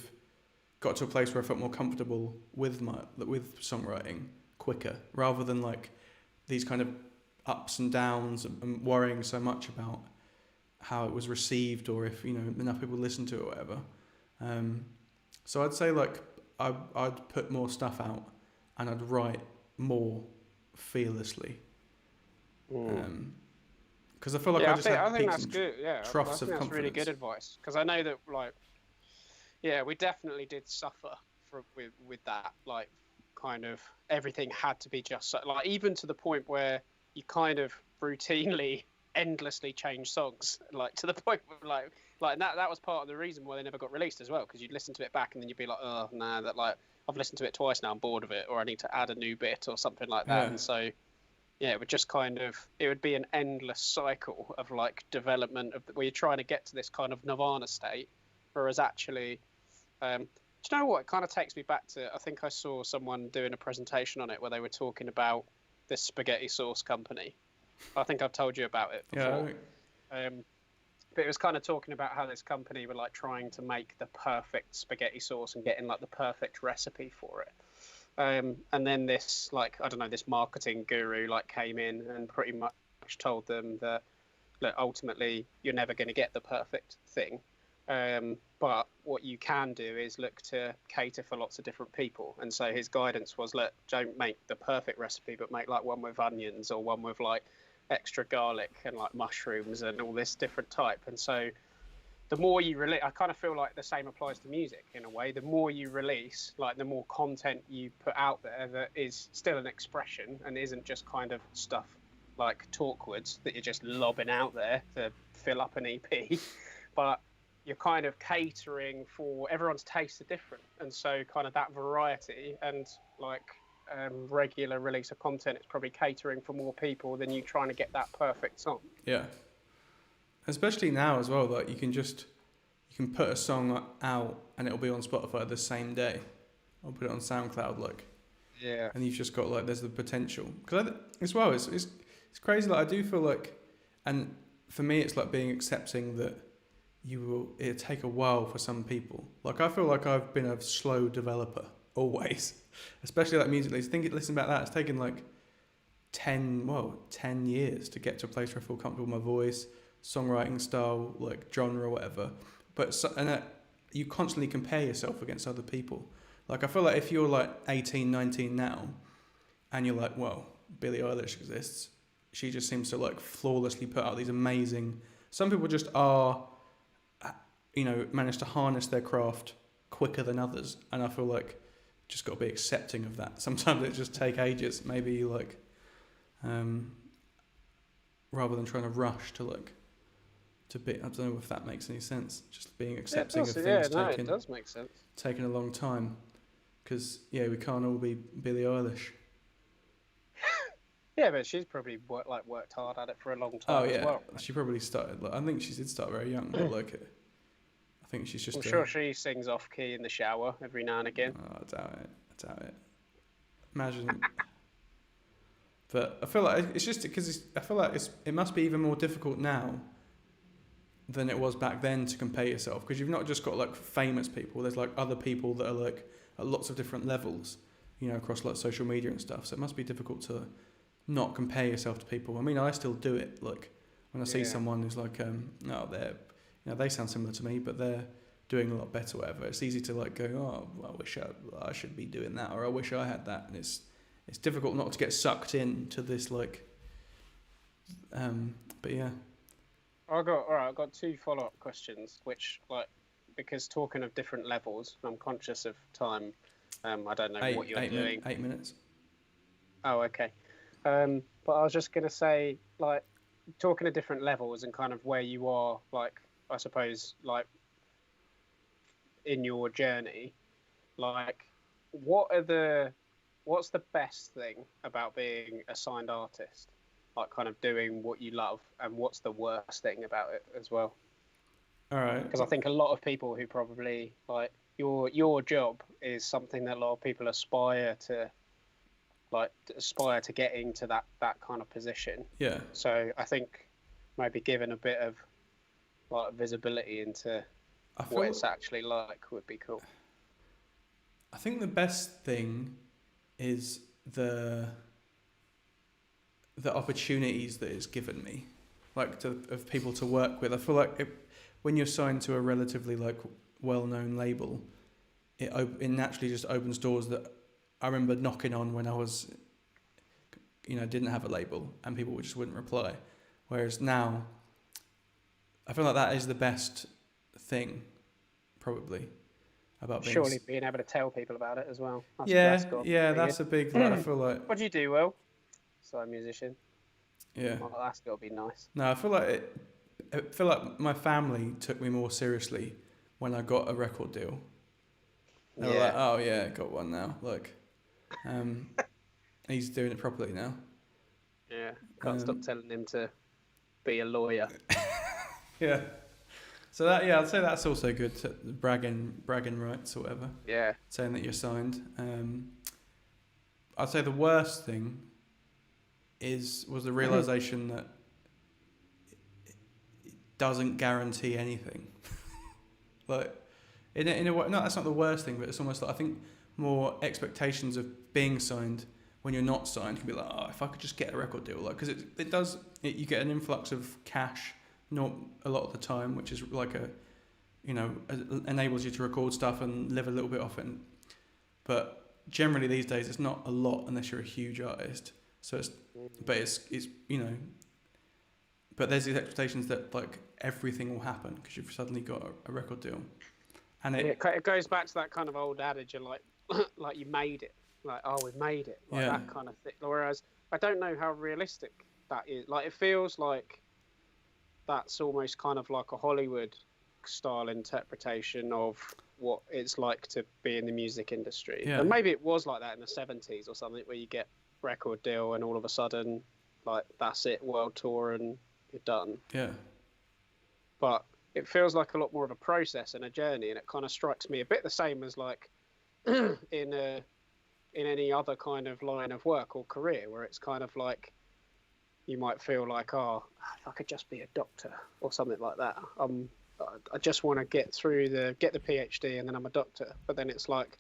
got to a place where I felt more comfortable with songwriting quicker rather than like these kind of ups and downs and worrying so much about how it was received or if enough people listened to it or whatever. So I'd say like I'd put more stuff out and I'd write more fearlessly. Because I feel like I think that's good. Yeah, troughs of confidence. That's really good advice because I know that like we definitely did suffer with that, like kind of everything had to be just so, like even to the point where you kind of routinely endlessly change songs, like to the point where like that was part of the reason why they never got released as well, because you'd listen to it back and then you'd be like, oh no, that like I've listened to it twice now, I'm bored of it, or I need to add a new bit or something like that. And so it would just it would be an endless cycle of like development where you're trying to get to this kind of nirvana state, whereas actually do you know what, it kind of takes me back to, I think I saw someone doing a presentation on it where they were talking about this spaghetti sauce company. I think I've told you about it before. But it was kind of talking about how this company were like trying to make the perfect spaghetti sauce and getting like the perfect recipe for it. And then this like, I don't know, this marketing guru like came in and pretty much told them that look, ultimately you're never going to get the perfect thing. But what you can do is look to cater for lots of different people. And so his guidance was, look, don't make the perfect recipe, but make like one with onions or one with like extra garlic and like mushrooms and all this different type. And so the more you release, I kind of feel like the same applies to music in a way. The more you release, like the more content you put out there that is still an expression and isn't just kind of stuff like Talkwords that you're just lobbing out there to fill up an EP, but you're kind of catering for everyone's tastes are different. And so kind of that variety and like regular release of content, it's probably catering for more people than you trying to get that perfect song. Yeah. Especially now as well, like you can put a song out and it'll be on Spotify the same day. I'll put it on SoundCloud, like. Yeah. And you've just got like, there's the potential. Because as well, it's crazy. Like I do feel like, and for me, it's like being accepting that it'll take a while for some people. Like I feel like I've been a slow developer always, especially like musically. Listen about that. It's taken like 10 years to get to a place where I feel comfortable with my voice, songwriting style, like genre, whatever. But you constantly compare yourself against other people. Like I feel like if you're like 18, 19 now, and you're like, well, Billie Eilish exists. She just seems to like flawlessly put out these amazing. Some people just are, manage to harness their craft quicker than others, and I feel like just got to be accepting of that. Sometimes it just take ages. Maybe like, rather than trying to rush to be. I don't know if that makes any sense. Just being accepting of things it does make sense. Taking a long time, because we can't all be Billie Eilish. Yeah, but she's probably worked hard at it for a long time as well. She probably started. I think she did start very young. But I think she's just. I'm sure she sings off key in the shower every now and again. Oh, I doubt it. Imagine. But I feel like it's just because I feel like it must be even more difficult now than it was back then to compare yourself, because you've not just got like famous people. There's like other people that are like at lots of different levels, across like social media and stuff. So it must be difficult to not compare yourself to people. I mean, I still do it. Like when I see someone who's like, they sound similar to me, but they're doing a lot better, whatever. It's easy to like go, oh, I wish I should be doing that, or I wish I had that. And it's difficult not to get sucked into this like, but yeah. I've got two follow-up questions, which because talking of different levels, I'm conscious of time. I don't know what you're doing. 8 minutes. Oh, okay. But I was just gonna say, like, talking of different levels and kind of where you are, like, I suppose, like, in your journey, like, what's the best thing about being a signed artist? Like, kind of doing what you love, and what's the worst thing about it as well? All right. Because I think a lot of people who probably like your job is something that a lot of people aspire to getting to that kind of position. Yeah. So I think maybe giving a bit of like visibility into what it's actually like would be cool. I think the best thing is the opportunities that it's given me, like of people to work with. I feel like when you're signed to a relatively like well-known label, it naturally just opens doors that I remember knocking on when I was, didn't have a label, and people just wouldn't reply. Whereas now, I feel like that is the best thing, probably, about being. Surely being able to tell people about it as well. That's a big. Like, I feel like. What do you do, Will? So a musician. Yeah. Well, that's got to be nice. No, I feel like my family took me more seriously when I got a record deal. They were like, "Oh yeah, got one now. Look, he's doing it properly now." Yeah, can't stop telling him to be a lawyer. Yeah. So I'd say that's also good. Bragging rights or whatever. Yeah. Saying that you're signed. I'd say the worst thing was the realization that it doesn't guarantee anything. Like, in a way, no, that's not the worst thing, but it's almost like, I think more expectations of being signed when you're not signed can be like, oh, if I could just get a record deal, like, because you get an influx of cash, not a lot of the time, which is like enables you to record stuff and live a little bit off it. But generally these days it's not a lot unless you're a huge artist. So but there's these expectations that like everything will happen because you've suddenly got a record deal. And it goes back to that kind of old adage of like, like you made it, like, oh, we've made it, like that kind of thing. Whereas I don't know how realistic that is. Like, it feels like that's almost kind of like a Hollywood style interpretation of what it's like to be in the music industry. Yeah. And maybe it was like that in the 70s or something, where you get record deal and all of a sudden, like, that's it, world tour, and you're done. Yeah. But it feels like a lot more of a process and a journey, and it kind of strikes me a bit the same as like in any other kind of line of work or career, where it's kind of like you might feel like, oh, if I could just be a doctor or something like that. I just want to get the PhD and then I'm a doctor. But then it's like,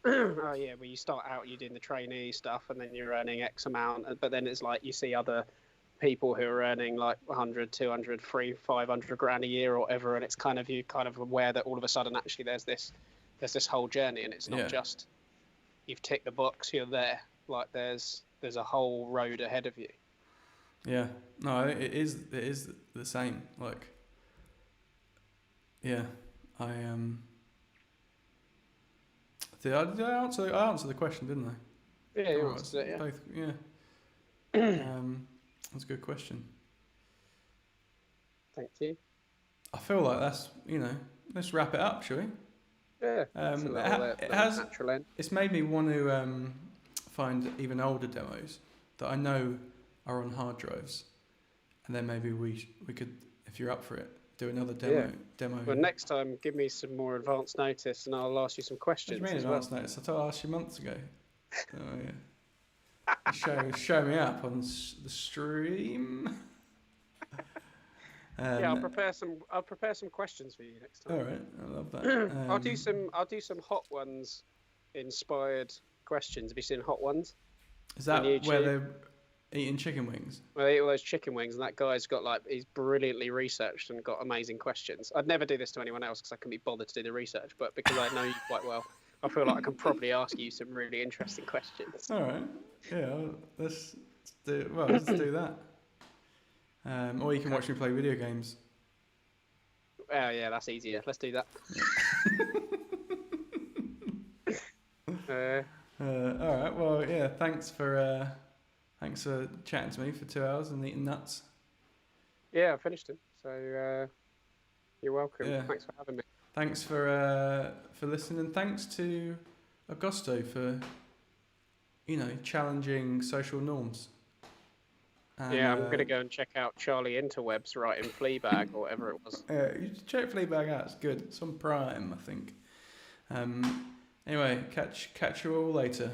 oh yeah, well, you start out, you're doing the trainee stuff and then you're earning X amount. But then it's like you see other people who are earning like 100, 200, 300, 500 grand a year or whatever. And it's kind of, you kind of aware that all of a sudden actually there's this whole journey, and it's not just you've ticked the box, you're there. Like there's a whole road ahead of you. Yeah, no, it is the same. Like, yeah, did I answer the question, didn't I? Yeah, you answered it. Yeah. Both, yeah. That's a good question. Thank you. I feel like that's, let's wrap it up, shall we? Yeah. It's made me want to find even older demos that I know are on hard drives, and then maybe we could, if you're up for it, do another demo. Well, next time, give me some more advance notice, and I'll ask you some questions. What do you mean advance notice? I thought I asked you months ago. Oh yeah. show me up on the stream. I'll prepare some questions for you next time. All right, I love that. I'll do some Hot Ones inspired questions. Have you seen Hot Ones? Is that where they're eating chicken wings? Well, they eat all those chicken wings, and that guy's got he's brilliantly researched and got amazing questions. I'd never do this to anyone else because I couldn't be bothered to do the research, but because I know you quite well, I feel like I can probably ask you some really interesting questions. All right, yeah, let's do that. Or you can watch me play video games. Oh yeah, that's easier. Let's do that. All right. Well, yeah. Thanks for Thanks for chatting to me for 2 hours and eating nuts. Yeah, I finished it. So you're welcome. Yeah. Thanks for having me. Thanks for listening. Thanks to Augusto for, challenging social norms. And, Yeah, I'm going to go and check out Charlie Interwebs writing Fleabag or whatever it was. You should check Fleabag out. It's good. It's on Prime, I think. Anyway, catch you all later.